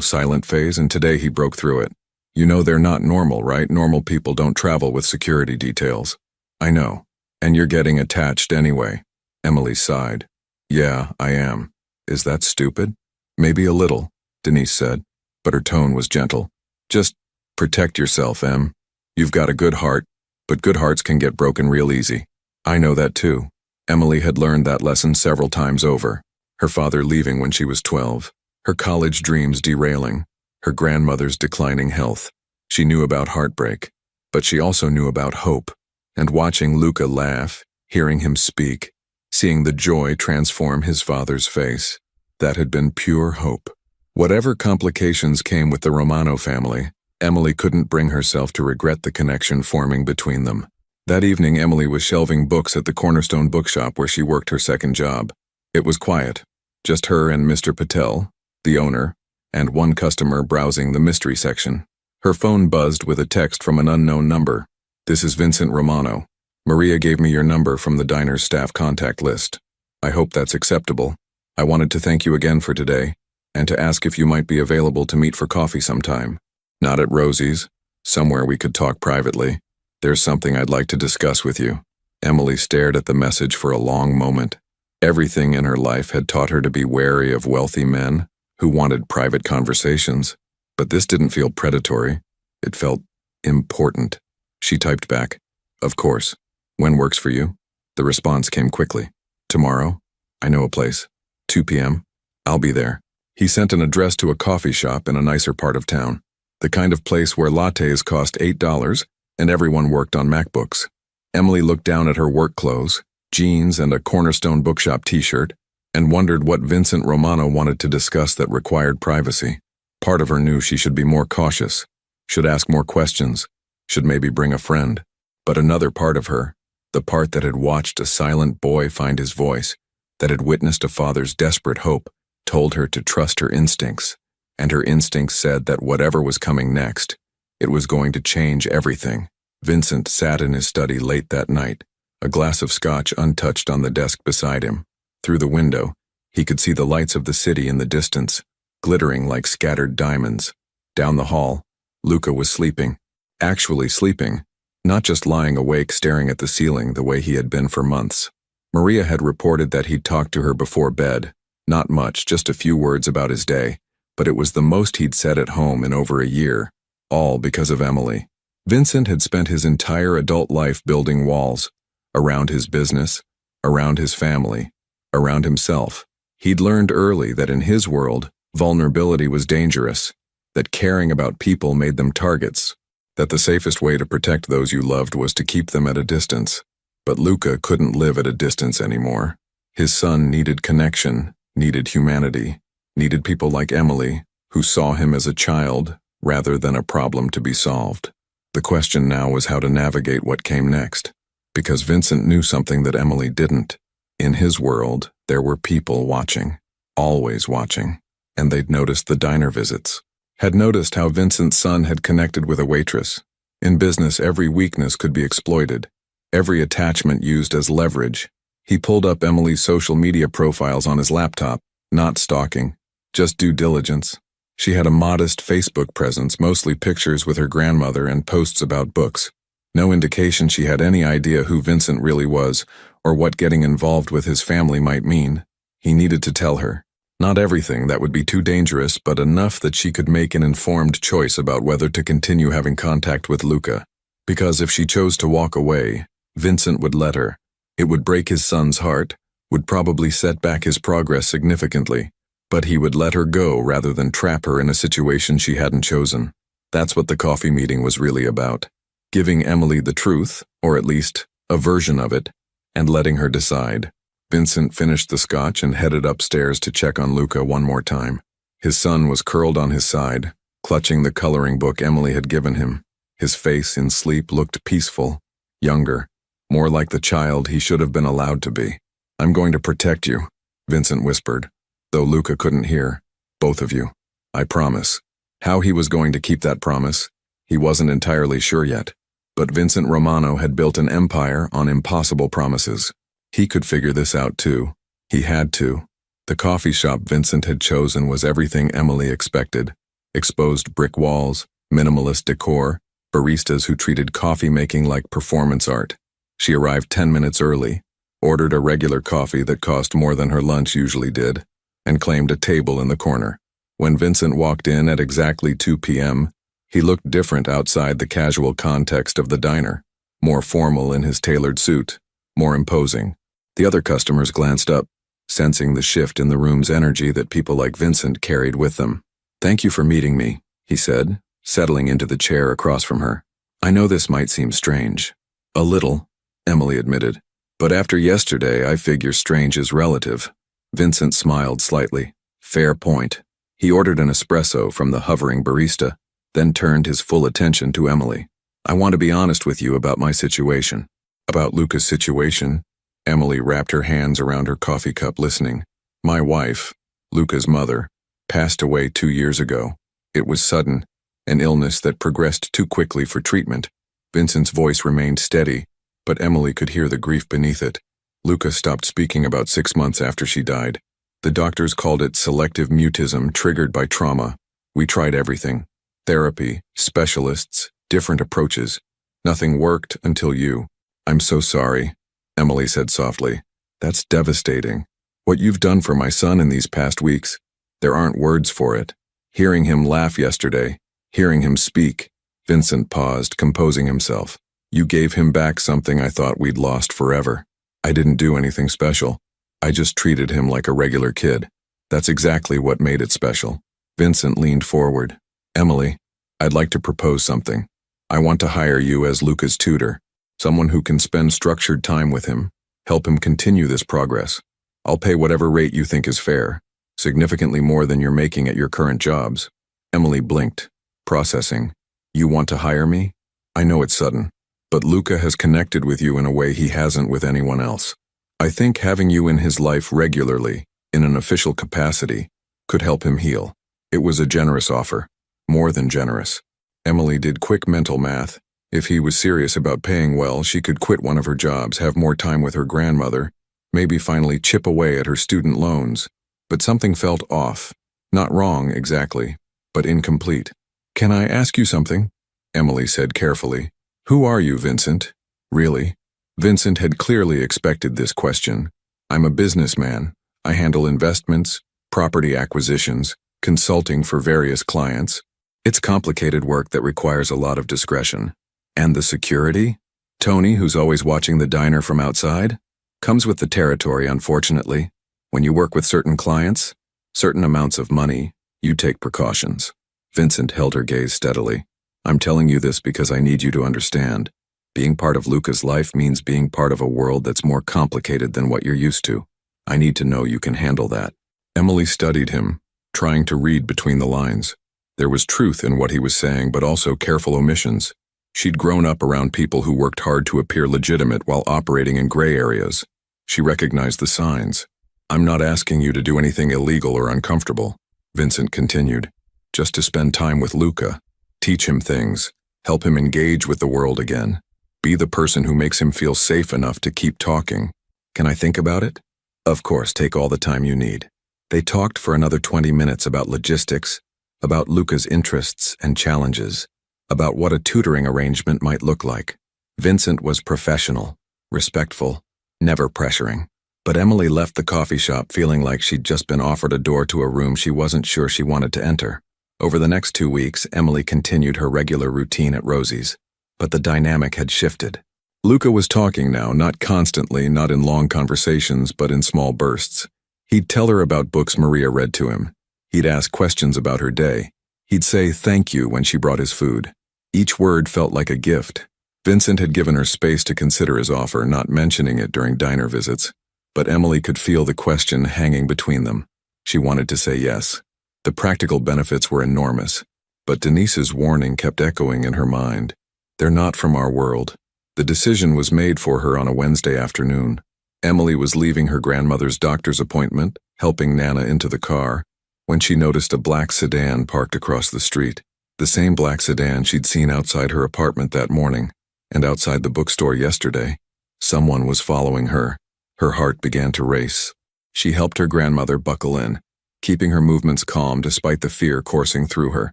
silent phase, and today he broke through it. You know they're not normal, right? Normal people don't travel with security details." "I know. And you're getting attached anyway." Emily sighed. "Yeah, I am. Is that stupid?" "Maybe a little," Denise said, but her tone was gentle. "Just protect yourself, Em. You've got a good heart, but good hearts can get broken real easy." "I know that too." Emily had learned that lesson several times over. Her father leaving when she was 12, her college dreams derailing, her grandmother's declining health. She knew about heartbreak, but she also knew about hope. And watching Luca laugh, hearing him speak, seeing the joy transform his father's face, That had been pure hope. Whatever complications came with the Romano family, Emily couldn't bring herself to regret the connection forming between them. That evening, Emily was shelving books at the Cornerstone bookshop where she worked her second job. It was quiet. Just her and Mr. Patel, the owner, and one customer browsing the mystery section. Her phone buzzed with a text from an unknown number. "This is Vincent Romano. Maria gave me your number from the diner's staff contact list. I hope that's acceptable. I wanted to thank you again for today, and to ask if you might be available to meet for coffee sometime. Not at Rosie's, somewhere we could talk privately. There's something I'd like to discuss with you." Emily stared at the message for a long moment. Everything in her life had taught her to be wary of wealthy men who wanted private conversations, but this didn't feel predatory. It felt important. She typed back, "Of course. When works for you?" The response came quickly. "Tomorrow? I know a place. 2 p.m. I'll be there." He sent an address to a coffee shop in a nicer part of town, the kind of place where lattes cost $8 and everyone worked on MacBooks. Emily looked down at her work clothes, jeans and a Cornerstone bookshop t-shirt, and wondered what Vincent Romano wanted to discuss that required privacy. Part of her knew she should be more cautious, should ask more questions, should maybe bring a friend. But another part of her, the part that had watched a silent boy find his voice, that had witnessed a father's desperate hope, told her to trust her instincts, and her instincts said that whatever was coming next, it was going to change everything. Vincent sat in his study late that night, a glass of scotch untouched on the desk beside him. Through the window, he could see the lights of the city in the distance, glittering like scattered diamonds. Down the hall, Luca was sleeping. Actually sleeping, not just lying awake staring at the ceiling the way he had been for months. Maria had reported that he'd talked to her before bed. Not much, just a few words about his day, but it was the most he'd said at home in over a year, all because of Emily. Vincent had spent his entire adult life building walls, around his business, around his family, around himself. He'd learned early that in his world, vulnerability was dangerous, that caring about people made them targets, that the safest way to protect those you loved was to keep them at a distance. But Luca couldn't live at a distance anymore. His son needed connection, needed humanity, needed people like Emily, who saw him as a child rather than a problem to be solved. The question now was how to navigate what came next, because Vincent knew something that Emily didn't. In his world, there were people watching, always watching, and they'd noticed the diner visits, had noticed how Vincent's son had connected with a waitress. In business, every weakness could be exploited, every attachment used as leverage. He pulled up Emily's social media profiles on his laptop, not stalking, just due diligence. She had a modest Facebook presence, mostly pictures with her grandmother and posts about books. No indication she had any idea who Vincent really was or what getting involved with his family might mean. He needed to tell her. Not everything, that would be too dangerous, but enough that she could make an informed choice about whether to continue having contact with Luca. Because if she chose to walk away, Vincent would let her. It would break his son's heart, would probably set back his progress significantly, but he would let her go rather than trap her in a situation she hadn't chosen. That's what the coffee meeting was really about. Giving Emily the truth, or at least a version of it, and letting her decide. Vincent finished the scotch and headed upstairs to check on Luca one more time. His son was curled on his side, clutching the coloring book Emily had given him. His face in sleep looked peaceful, younger, more like the child he should have been allowed to be. "I'm going to protect you," Vincent whispered, though Luca couldn't hear. "Both of you. I promise." How he was going to keep that promise, he wasn't entirely sure yet. But Vincent Romano had built an empire on impossible promises. He could figure this out too. He had to. The coffee shop Vincent had chosen was everything Emily expected. Exposed brick walls, minimalist decor, baristas who treated coffee making like performance art. She arrived 10 minutes early, ordered a regular coffee that cost more than her lunch usually did, and claimed a table in the corner. When Vincent walked in at exactly 2 p.m., he looked different outside the casual context of the diner, more formal in his tailored suit, more imposing. The other customers glanced up, sensing the shift in the room's energy that people like Vincent carried with them. "Thank you for meeting me," he said, settling into the chair across from her. "I know this might seem strange." "A little," Emily admitted. "But after yesterday, I figure strange is relative." Vincent smiled slightly. Fair point. He ordered an espresso from the hovering barista, then turned his full attention to Emily. I want to be honest with you about my situation. About Luca's situation? Emily wrapped her hands around her coffee cup listening. My wife, Luca's mother, passed away 2 years ago. It was sudden, an illness that progressed too quickly for treatment. Vincent's voice remained steady, but Emily could hear the grief beneath it. Luca stopped speaking about 6 months after she died. The doctors called it selective mutism triggered by trauma. We tried everything. Therapy, specialists, different approaches. Nothing worked until you. I'm so sorry, Emily said softly. That's devastating. What you've done for my son in these past weeks, there aren't words for it. Hearing him laugh yesterday, hearing him speak. Vincent paused, composing himself. You gave him back something I thought we'd lost forever. I didn't do anything special. I just treated him like a regular kid. That's exactly what made it special. Vincent leaned forward. Emily, I'd like to propose something. I want to hire you as Luca's tutor, someone who can spend structured time with him, help him continue this progress. I'll pay whatever rate you think is fair, significantly more than you're making at your current jobs. Emily blinked, processing. You want to hire me? I know it's sudden, but Luca has connected with you in a way he hasn't with anyone else. I think having you in his life regularly, in an official capacity, could help him heal. It was a generous offer, more than generous. Emily did quick mental math. If he was serious about paying well, she could quit one of her jobs, have more time with her grandmother, maybe finally chip away at her student loans. But something felt off. Not wrong, exactly, but incomplete. Can I ask you something? Emily said carefully. Who are you, Vincent? Really? Vincent had clearly expected this question. I'm a businessman. I handle investments, property acquisitions, consulting for various clients. It's complicated work that requires a lot of discretion. And the security? Tony, who's always watching the diner from outside? Comes with the territory, unfortunately. When you work with certain clients, certain amounts of money, you take precautions. Vincent held her gaze steadily. I'm telling you this because I need you to understand. Being part of Luca's life means being part of a world that's more complicated than what you're used to. I need to know you can handle that. Emily studied him, trying to read between the lines. There was truth in what he was saying, but also careful omissions. She'd grown up around people who worked hard to appear legitimate while operating in gray areas. She recognized the signs. I'm not asking you to do anything illegal or uncomfortable, Vincent continued. Just to spend time with Luca, teach him things, help him engage with the world again. Be the person who makes him feel safe enough to keep talking. Can I think about it? Of course, take all the time you need. They talked for another 20 minutes about logistics, about Luca's interests and challenges, about what a tutoring arrangement might look like. Vincent was professional, respectful, never pressuring. But Emily left the coffee shop feeling like she'd just been offered a door to a room she wasn't sure she wanted to enter. Over the next 2 weeks, Emily continued her regular routine at Rosie's. But the dynamic had shifted. Luca was talking now, not constantly, not in long conversations, but in small bursts. He'd tell her about books Maria read to him. He'd ask questions about her day. He'd say thank you when she brought his food. Each word felt like a gift. Vincent had given her space to consider his offer, not mentioning it during diner visits. But Emily could feel the question hanging between them. She wanted to say yes. The practical benefits were enormous. But Denise's warning kept echoing in her mind. They're not from our world. The decision was made for her on a Wednesday afternoon. Emily was leaving her grandmother's doctor's appointment, helping Nana into the car, when she noticed a black sedan parked across the street. The same black sedan she'd seen outside her apartment that morning, and outside the bookstore yesterday. Someone was following her. Her heart began to race. She helped her grandmother buckle in, keeping her movements calm despite the fear coursing through her.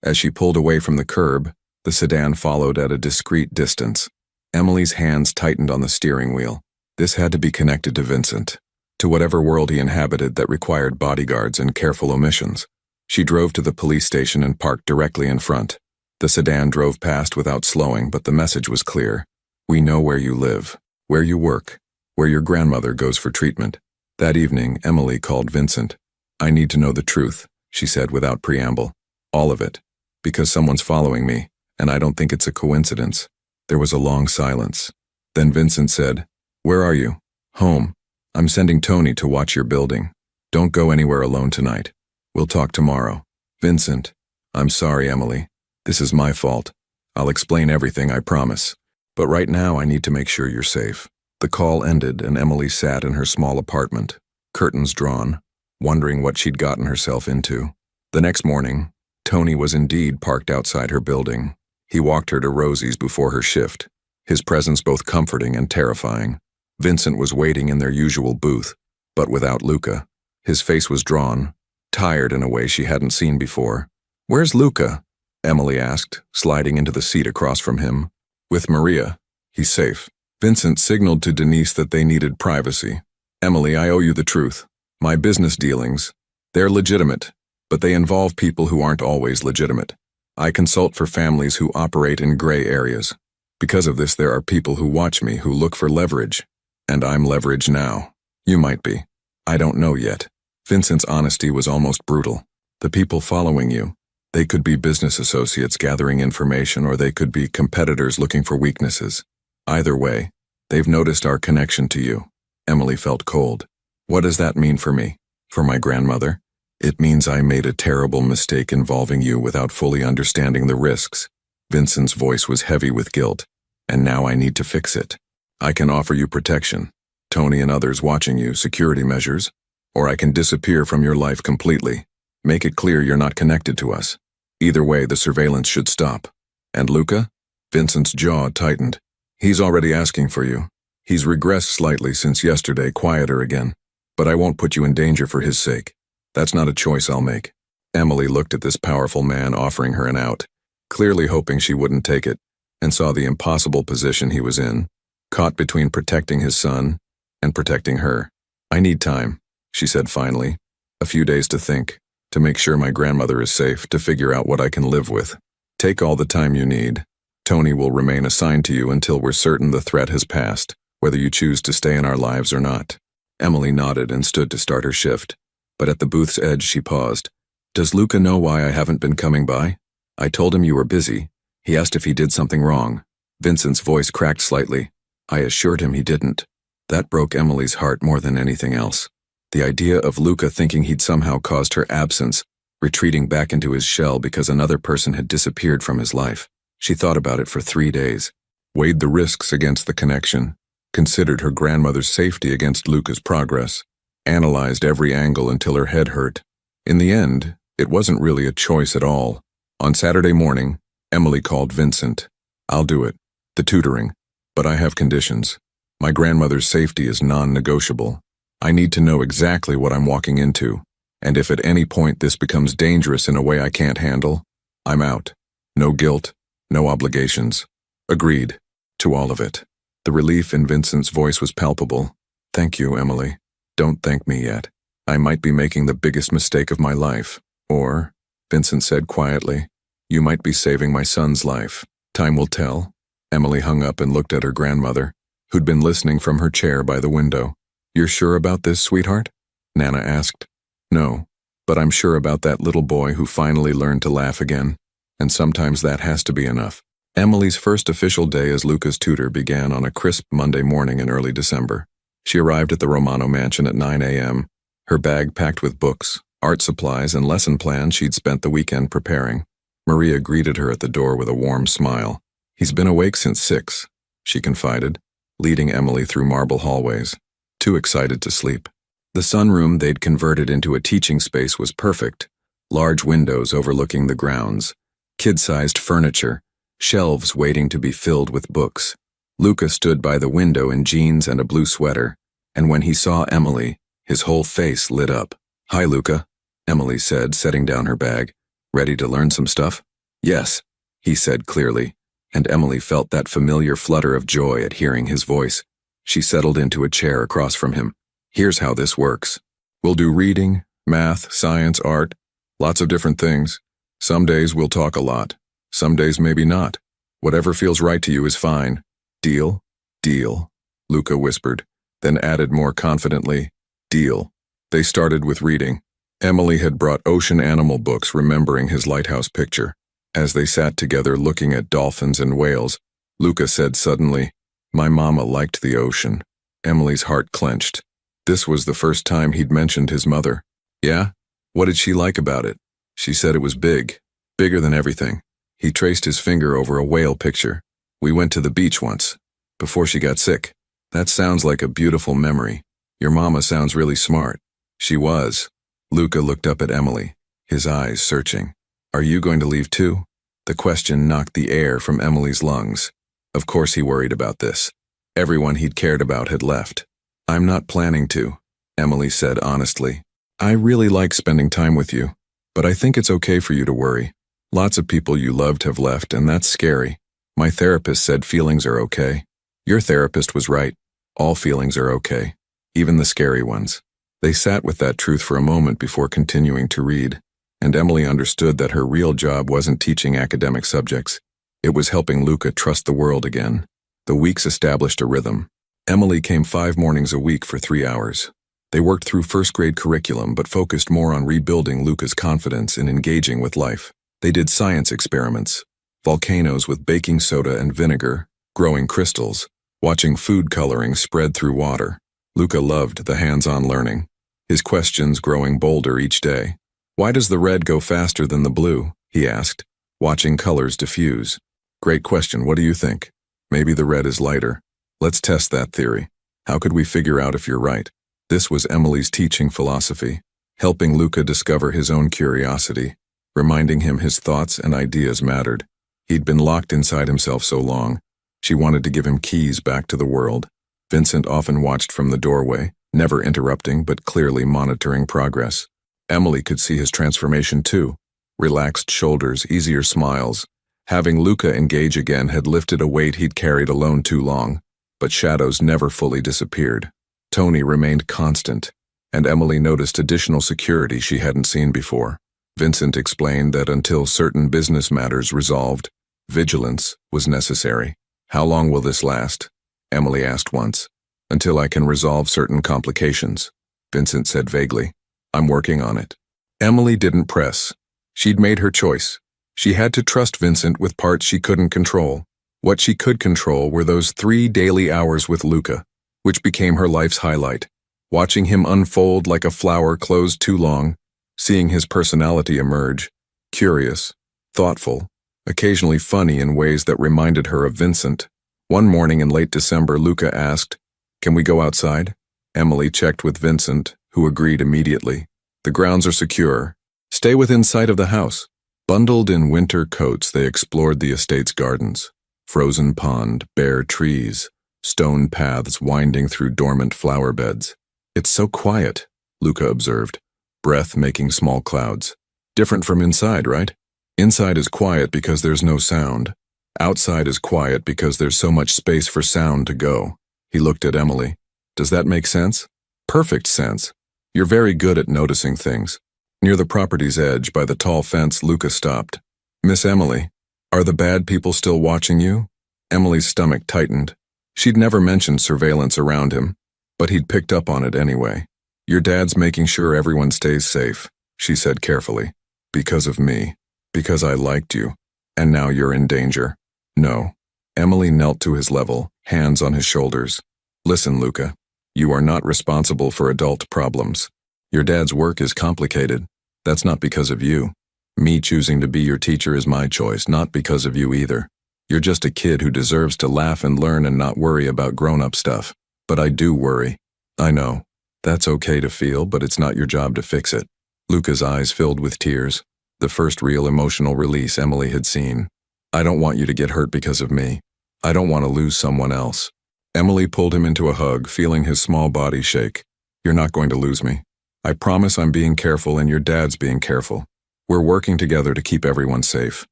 As she pulled away from the curb, the sedan followed at a discreet distance. Emily's hands tightened on the steering wheel. This had to be connected to Vincent, to whatever world he inhabited that required bodyguards and careful omissions. She drove to the police station and parked directly in front. The sedan drove past without slowing, but the message was clear. We know where you live, where you work, where your grandmother goes for treatment. That evening, Emily called Vincent. I need to know the truth, she said without preamble. All of it. Because someone's following me, and I don't think it's a coincidence. There was a long silence. Then Vincent said, Where are you? Home. I'm sending Tony to watch your building. Don't go anywhere alone tonight. We'll talk tomorrow. Vincent. I'm sorry, Emily. This is my fault. I'll explain everything, I promise. But right now I need to make sure you're safe. The call ended and Emily sat in her small apartment, curtains drawn, wondering what she'd gotten herself into. The next morning, Tony was indeed parked outside her building. He walked her to Rosie's before her shift, his presence both comforting and terrifying. Vincent was waiting in their usual booth, but without Luca. His face was drawn, tired in a way she hadn't seen before. "Where's Luca?" Emily asked, sliding into the seat across from him. "With Maria. He's safe." Vincent signaled to Denise that they needed privacy. "Emily, I owe you the truth. My business dealings, they're legitimate, but they involve people who aren't always legitimate. I consult for families who operate in gray areas. Because of this, there are people who watch me who look for leverage. And I'm leverage now. You might be. I don't know yet." Vincent's honesty was almost brutal. "The people following you, they could be business associates gathering information, or they could be competitors looking for weaknesses. Either way, they've noticed our connection to you." Emily felt cold. "What does that mean for me? For my grandmother? It means I made a terrible mistake involving you without fully understanding the risks." Vincent's voice was heavy with guilt. "And now I need to fix it. I can offer you protection, Tony and others watching you, security measures, or I can disappear from your life completely. Make it clear you're not connected to us. Either way, the surveillance should stop. And Luca?" Vincent's jaw tightened. "He's already asking for you. He's regressed slightly since yesterday, quieter again. But I won't put you in danger for his sake. That's not a choice I'll make." Emily looked at this powerful man offering her an out, clearly hoping she wouldn't take it, and saw the impossible position he was in, caught between protecting his son and protecting her. "I need time," she said finally. "A few days to think, to make sure my grandmother is safe, to figure out what I can live with. Take all the time you need. Tony will remain assigned to you until we're certain the threat has passed, whether you choose to stay in our lives or not." Emily nodded and stood to start her shift, but at the booth's edge she paused. "Does Luca know why I haven't been coming by? I told him you were busy. He asked if he did something wrong." Vincent's voice cracked slightly. "I assured him he didn't." That broke Emily's heart more than anything else. The idea of Luca thinking he'd somehow caused her absence, retreating back into his shell because another person had disappeared from his life. She thought about it for 3 days, weighed the risks against the connection, considered her grandmother's safety against Luca's progress, analyzed every angle until her head hurt. In the end, it wasn't really a choice at all. On Saturday morning, Emily called Vincent. "I'll do it, the tutoring, but I have conditions. My grandmother's safety is non-negotiable. I need to know exactly what I'm walking into, and if at any point this becomes dangerous in a way I can't handle, I'm out. No guilt, no obligations." "Agreed to all of it." The relief in Vincent's voice was palpable. "Thank you, Emily. Don't thank me yet. I might be making the biggest mistake of my life. Or," Vincent said quietly, "you might be saving my son's life. Time will tell." Emily hung up and looked at her grandmother, who'd been listening from her chair by the window. "You're sure about this, sweetheart?" Nana asked. "No, but I'm sure about that little boy who finally learned to laugh again. And sometimes that has to be enough." Emily's first official day as Luca's tutor began on a crisp Monday morning in early December. She arrived at the Romano mansion at 9 a.m., her bag packed with books, art supplies, and lesson plans she'd spent the weekend preparing. Maria greeted her at the door with a warm smile. "He's been awake since 6, she confided, leading Emily through marble hallways. Too excited to sleep. The sunroom they'd converted into a teaching space was perfect. Large windows overlooking the grounds, kid-sized furniture, shelves waiting to be filled with books. Luca stood by the window in jeans and a blue sweater, and when he saw Emily, his whole face lit up. "Hi, Luca," Emily said, setting down her bag. "Ready to learn some stuff?" "Yes," he said clearly, and Emily felt that familiar flutter of joy at hearing his voice. She settled into a chair across from him. "Here's how this works. We'll do reading, math, science, art, lots of different things. Some days we'll talk a lot. Some days maybe not. Whatever feels right to you is fine. Deal?" "Deal," Luca whispered, then added more confidently, "Deal." They started with reading. Emily had brought ocean animal books, remembering his lighthouse picture. As they sat together looking at dolphins and whales, Luca said suddenly, "My mama liked the ocean." Emily's heart clenched. This was the first time he'd mentioned his mother. "Yeah?" What did she like about it? She said it was big. Bigger than everything. He traced his finger over a whale picture. We went to the beach once. Before she got sick. That sounds like a beautiful memory. Your mama sounds really smart. She was. Luca looked up at Emily, his eyes searching. Are you going to leave too? The question knocked the air from Emily's lungs. Of course he worried about this. Everyone he'd cared about had left. I'm not planning to, Emily said honestly. I really like spending time with you, but I think it's okay for you to worry. Lots of people you loved have left, and that's scary. My therapist said feelings are okay. Your therapist was right. All feelings are okay, even the scary ones. They sat with that truth for a moment before continuing to read, and Emily understood that her real job wasn't teaching academic subjects. It was helping Luca trust the world again. The weeks established a rhythm. Emily came 5 mornings a week for 3 hours. They worked through first-grade curriculum but focused more on rebuilding Luca's confidence in engaging with life. They did science experiments, volcanoes with baking soda and vinegar, growing crystals, watching food coloring spread through water. Luca loved the hands-on learning, his questions growing bolder each day. Why does the red go faster than the blue? He asked, watching colors diffuse. Great question, what do you think? Maybe the red is lighter. Let's test that theory. How could we figure out if you're right? This was Emily's teaching philosophy, helping Luca discover his own curiosity, reminding him his thoughts and ideas mattered. He'd been locked inside himself so long. She wanted to give him keys back to the world. Vincent often watched from the doorway, never interrupting but clearly monitoring progress. Emily could see his transformation too. Relaxed shoulders, easier smiles. Having Luca engage again had lifted a weight he'd carried alone too long, but shadows never fully disappeared. Tony remained constant, and Emily noticed additional security she hadn't seen before. Vincent explained that until certain business matters resolved, vigilance was necessary. How long will this last? Emily asked once. Until I can resolve certain complications, Vincent said vaguely. I'm working on it. Emily didn't press. She'd made her choice. She had to trust Vincent with parts she couldn't control. What she could control were those 3 daily hours with Luca, which became her life's highlight. Watching him unfold like a flower closed too long, seeing his personality emerge, curious, thoughtful, occasionally funny in ways that reminded her of Vincent. One morning in late December, Luca asked, "Can we go outside?" Emily checked with Vincent, who agreed immediately. The grounds are secure. Stay within sight of the house. Bundled in winter coats, they explored the estate's gardens. Frozen pond, bare trees, stone paths winding through dormant flower beds. It's so quiet, Luca observed, breath making small clouds. Different from inside, right? Inside is quiet because there's no sound. Outside is quiet because there's so much space for sound to go. He looked at Emily. Does that make sense? Perfect sense. You're very good at noticing things. Near the property's edge, by the tall fence, Luca stopped. Miss Emily, are the bad people still watching you? Emily's stomach tightened. She'd never mentioned surveillance around him, but he'd picked up on it anyway. Your dad's making sure everyone stays safe, she said carefully. Because of me. Because I liked you. And now you're in danger. No. Emily knelt to his level, hands on his shoulders. Listen, Luca. You are not responsible for adult problems. Your dad's work is complicated. That's not because of you. Me choosing to be your teacher is my choice, not because of you either. You're just a kid who deserves to laugh and learn and not worry about grown-up stuff. But I do worry. I know. That's okay to feel, but it's not your job to fix it. Luca's eyes filled with tears, the first real emotional release Emily had seen. I don't want you to get hurt because of me. I don't want to lose someone else. Emily pulled him into a hug, feeling his small body shake. You're not going to lose me. I promise I'm being careful and your dad's being careful. We're working together to keep everyone safe.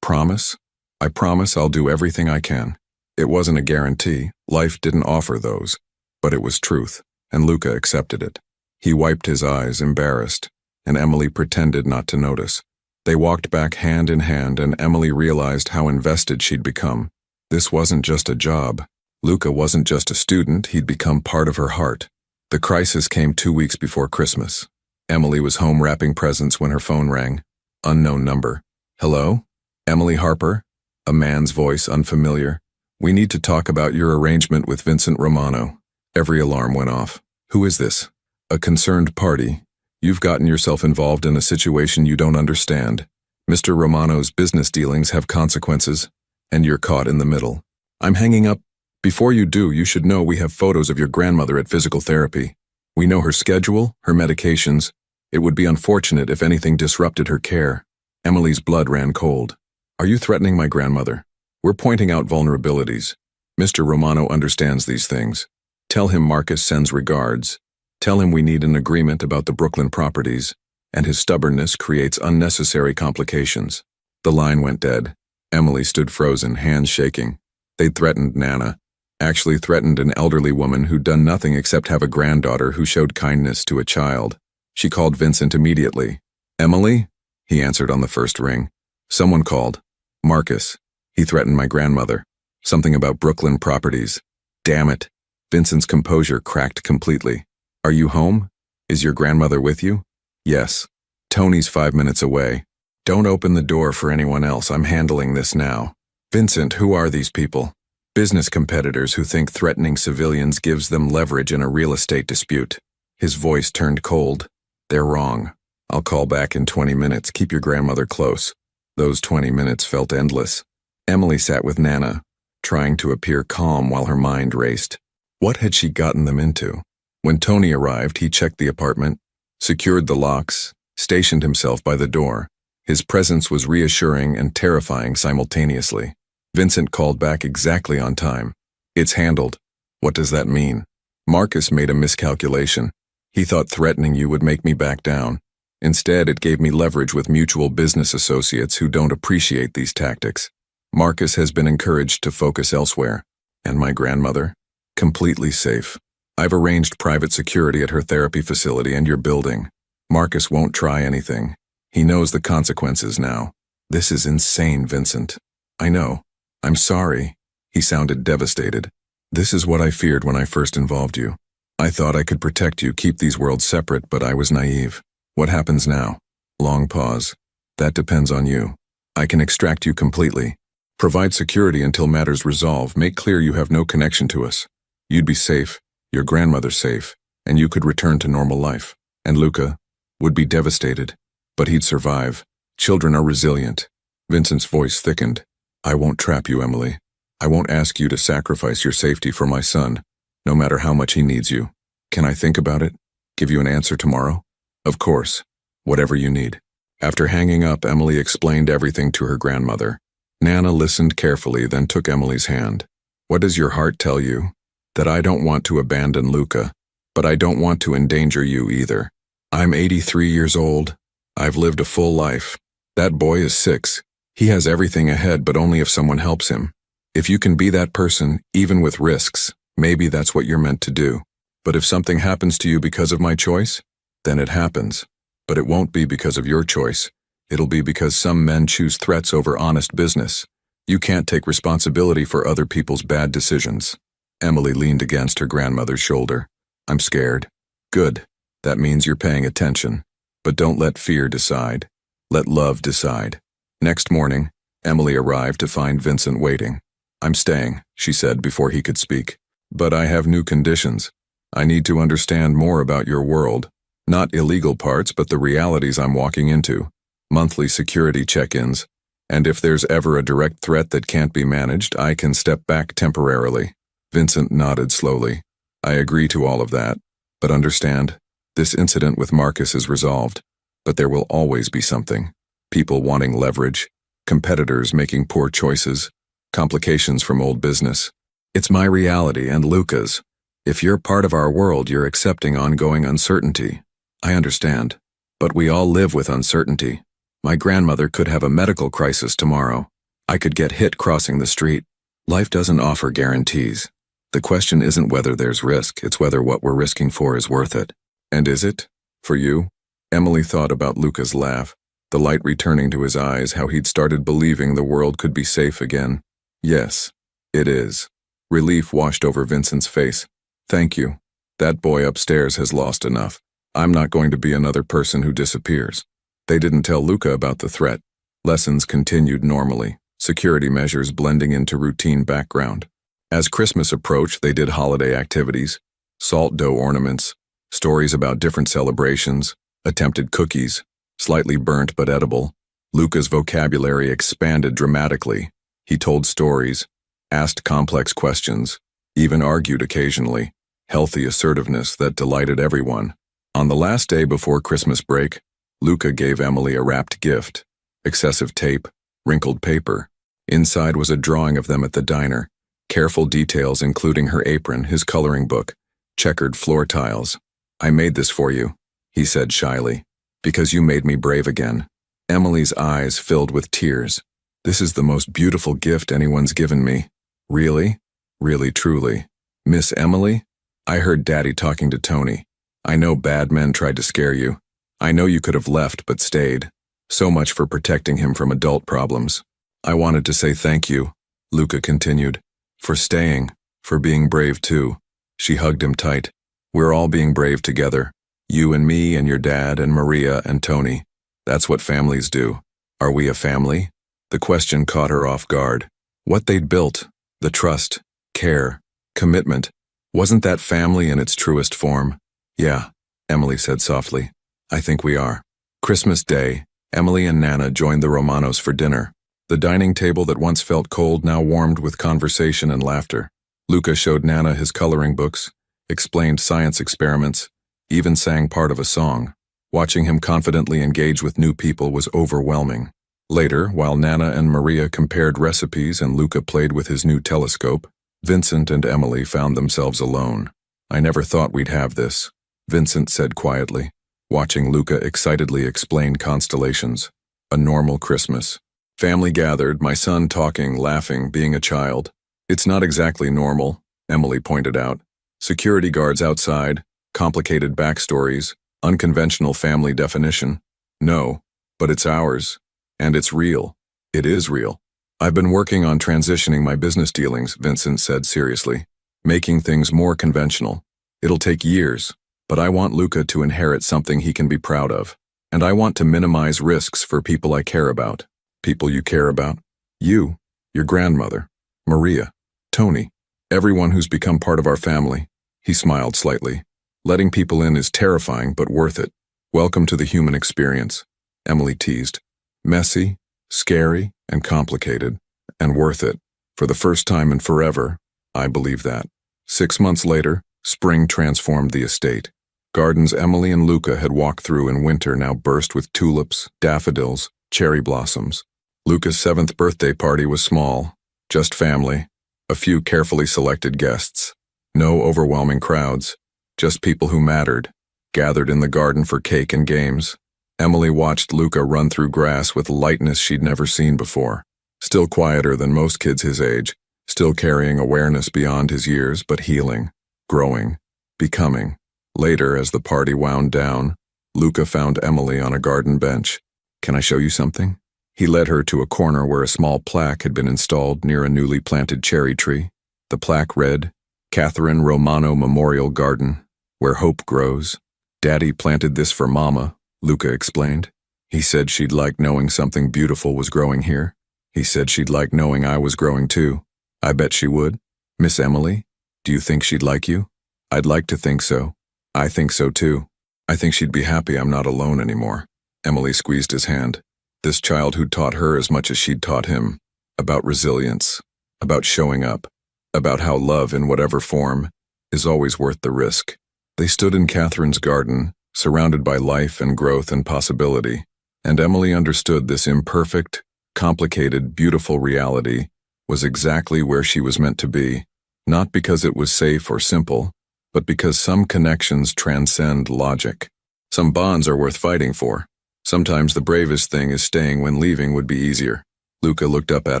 Promise? I promise I'll do everything I can. It wasn't a guarantee. Life didn't offer those. But it was truth, and Luca accepted it. He wiped his eyes, embarrassed, and Emily pretended not to notice. They walked back hand in hand, and Emily realized how invested she'd become. This wasn't just a job. Luca wasn't just a student, he'd become part of her heart. The crisis came 2 weeks before Christmas. Emily was home wrapping presents when her phone rang. Unknown number. Hello? Emily Harper? A man's voice, unfamiliar. We need to talk about your arrangement with Vincent Romano. Every alarm went off. Who is this? A concerned party. You've gotten yourself involved in a situation you don't understand. Mr. Romano's business dealings have consequences, and you're caught in the middle. I'm hanging up. Before you do, you should know we have photos of your grandmother at physical therapy. We know her schedule, her medications. It would be unfortunate if anything disrupted her care. Emily's blood ran cold. Are you threatening my grandmother? We're pointing out vulnerabilities. Mr. Romano understands these things. Tell him Marcus sends regards. Tell him we need an agreement about the Brooklyn properties, and his stubbornness creates unnecessary complications. The line went dead. Emily stood frozen, hands shaking. They'd threatened Nana. Actually threatened an elderly woman who'd done nothing except have a granddaughter who showed kindness to a child. She called Vincent immediately. Emily? He answered on the first ring. Someone called. Marcus. He threatened my grandmother. Something about Brooklyn properties. Damn it. Vincent's composure cracked completely. Are you home? Is your grandmother with you? Yes. Tony's 5 minutes away. Don't open the door for anyone else. I'm handling this now. Vincent, who are these people? Business competitors who think threatening civilians gives them leverage in a real estate dispute. His voice turned cold. They're wrong. I'll call back in 20 minutes. Keep your grandmother close. Those 20 minutes felt endless. Emily sat with Nana, trying to appear calm while her mind raced. What had she gotten them into? When Tony arrived, he checked the apartment, secured the locks, stationed himself by the door. His presence was reassuring and terrifying simultaneously. Vincent called back exactly on time. It's handled. What does that mean? Marcus made a miscalculation. He thought threatening you would make me back down. Instead, it gave me leverage with mutual business associates who don't appreciate these tactics. Marcus has been encouraged to focus elsewhere. And my grandmother? Completely safe. I've arranged private security at her therapy facility and your building. Marcus won't try anything. He knows the consequences now. This is insane, Vincent. I know. I'm sorry. He sounded devastated. This is what I feared when I first involved you. I thought I could protect you, keep these worlds separate, but I was naive. What happens now? Long pause. That depends on you. I can extract you completely. Provide security until matters resolve. Make clear you have no connection to us. You'd be safe, your grandmother safe, and you could return to normal life. And Luca would be devastated, but he'd survive. Children are resilient. Vincent's voice thickened. I won't trap you, Emily. I won't ask you to sacrifice your safety for my son, no matter how much he needs you. Can I think about it? Give you an answer tomorrow? Of course. Whatever you need. After hanging up, Emily explained everything to her grandmother. Nana listened carefully, then took Emily's hand. What does your heart tell you? That I don't want to abandon Luca, but I don't want to endanger you either. I'm 83 years old. I've lived a full life. That boy is 6. He has everything ahead, but only if someone helps him. If you can be that person, even with risks, maybe that's what you're meant to do. But if something happens to you because of my choice, then it happens. But it won't be because of your choice. It'll be because some men choose threats over honest business. You can't take responsibility for other people's bad decisions. Emily leaned against her grandmother's shoulder. I'm scared. Good. That means you're paying attention. But don't let fear decide. Let love decide. Next morning, Emily arrived to find Vincent waiting. I'm staying, she said before he could speak. But I have new conditions. I need to understand more about your world. Not illegal parts, but the realities I'm walking into. Monthly security check-ins. And if there's ever a direct threat that can't be managed, I can step back temporarily. Vincent nodded slowly. I agree to all of that. But understand, this incident with Marcus is resolved. But there will always be something. People wanting leverage. Competitors making poor choices. Complications from old business. It's my reality and Luca's. If you're part of our world, you're accepting ongoing uncertainty. I understand. But we all live with uncertainty. My grandmother could have a medical crisis tomorrow. I could get hit crossing the street. Life doesn't offer guarantees. The question isn't whether there's risk, it's whether what we're risking for is worth it. And is it? For you? Emily thought about Luca's laugh, the light returning to his eyes, how he'd started believing the world could be safe again. Yes, it is. Relief washed over Vincent's face. Thank you. That boy upstairs has lost enough. I'm not going to be another person who disappears. They didn't tell Luca about the threat. Lessons continued normally, security measures blending into routine background. As Christmas approached, they did holiday activities, salt dough ornaments, stories about different celebrations, attempted cookies, slightly burnt but edible. Luca's vocabulary expanded dramatically. He told stories, asked complex questions, even argued occasionally, healthy assertiveness that delighted everyone. On the last day before Christmas break, Luca gave Emily a wrapped gift, excessive tape, wrinkled paper. Inside was a drawing of them at the diner, careful details including her apron, his coloring book, checkered floor tiles. "I made this for you," he said shyly, "because you made me brave again." Emily's eyes filled with tears. "This is the most beautiful gift anyone's given me." "Really? Really, truly. Miss Emily? I heard Daddy talking to Tony. I know bad men tried to scare you. I know you could have left but stayed. So much for protecting him from adult problems. I wanted to say thank you," Luca continued, "for staying, for being brave too." She hugged him tight. "We're all being brave together. You and me and your dad and Maria and Tony. That's what families do. Are we a family?" The question caught her off guard. What they'd built, the trust, care, commitment, wasn't that family in its truest form? "Yeah," Emily said softly. "I think we are." Christmas Day, Emily and Nana joined the Romanos for dinner. The dining table that once felt cold now warmed with conversation and laughter. Luca showed Nana his coloring books, explained science experiments, even sang part of a song. Watching him confidently engage with new people was overwhelming. Later, while Nana and Maria compared recipes and Luca played with his new telescope, Vincent and Emily found themselves alone. "I never thought we'd have this," Vincent said quietly, watching Luca excitedly explain constellations. "A normal Christmas. Family gathered, my son talking, laughing, being a child. It's not exactly normal," Emily pointed out. "Security guards outside, complicated backstories, unconventional family definition. No, but it's ours. And it's real. It is real." "I've been working on transitioning my business dealings," Vincent said seriously, "making things more conventional. It'll take years, but I want Luca to inherit something he can be proud of. And I want to minimize risks for people I care about." "People you care about?" "You, your grandmother, Maria, Tony, everyone who's become part of our family." He smiled slightly. "Letting people in is terrifying, but worth it. Welcome to the human experience," Emily teased. "Messy, scary, and complicated, and worth it. For the first time in forever, I believe that." 6 months later, spring transformed the estate. Gardens Emily and Luca had walked through in winter now burst with tulips, daffodils, cherry blossoms. Luca's 7th birthday party was small, just family, a few carefully selected guests. No overwhelming crowds, just people who mattered, gathered in the garden for cake and games. Emily watched Luca run through grass with lightness she'd never seen before. Still quieter than most kids his age, still carrying awareness beyond his years, but healing, growing, becoming. Later, as the party wound down, Luca found Emily on a garden bench. "Can I show you something?" He led her to a corner where a small plaque had been installed near a newly planted cherry tree. The plaque read, "Catherine Romano Memorial Garden, where hope grows. Daddy planted this for Mama," Luca explained. "He said she'd like knowing something beautiful was growing here. He said she'd like knowing I was growing too. I bet she would. Miss Emily, do you think she'd like you?" "I'd like to think so. I think so too. I think she'd be happy I'm not alone anymore." Emily squeezed his hand. This child who'd taught her as much as she'd taught him. About resilience. About showing up. About how love, in whatever form, is always worth the risk. They stood in Catherine's garden, surrounded by life and growth and possibility, and Emily understood this imperfect, complicated, beautiful reality was exactly where she was meant to be, not because it was safe or simple, but because some connections transcend logic. Some bonds are worth fighting for. Sometimes the bravest thing is staying when leaving would be easier. Luca looked up at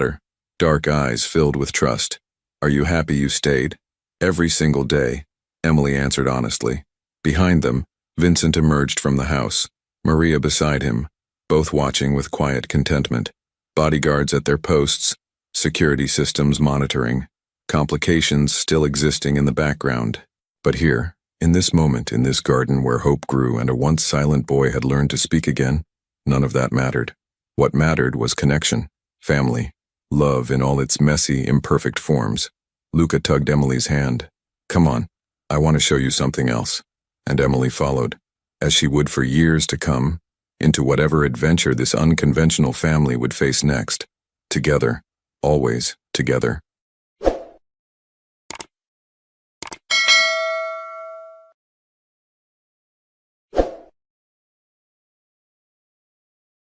her, dark eyes filled with trust. "Are you happy you stayed?" "Every single day," Emily answered honestly. Behind them, Vincent emerged from the house, Maria beside him, both watching with quiet contentment. Bodyguards at their posts, security systems monitoring, complications still existing in the background. But here, in this moment, in this garden where hope grew and a once silent boy had learned to speak again, none of that mattered. What mattered was connection, family, love in all its messy, imperfect forms. Luca tugged Emily's hand. "Come on, I want to show you something else." And Emily followed. as she would for years to come, into whatever adventure this unconventional family would face next. Together, always together.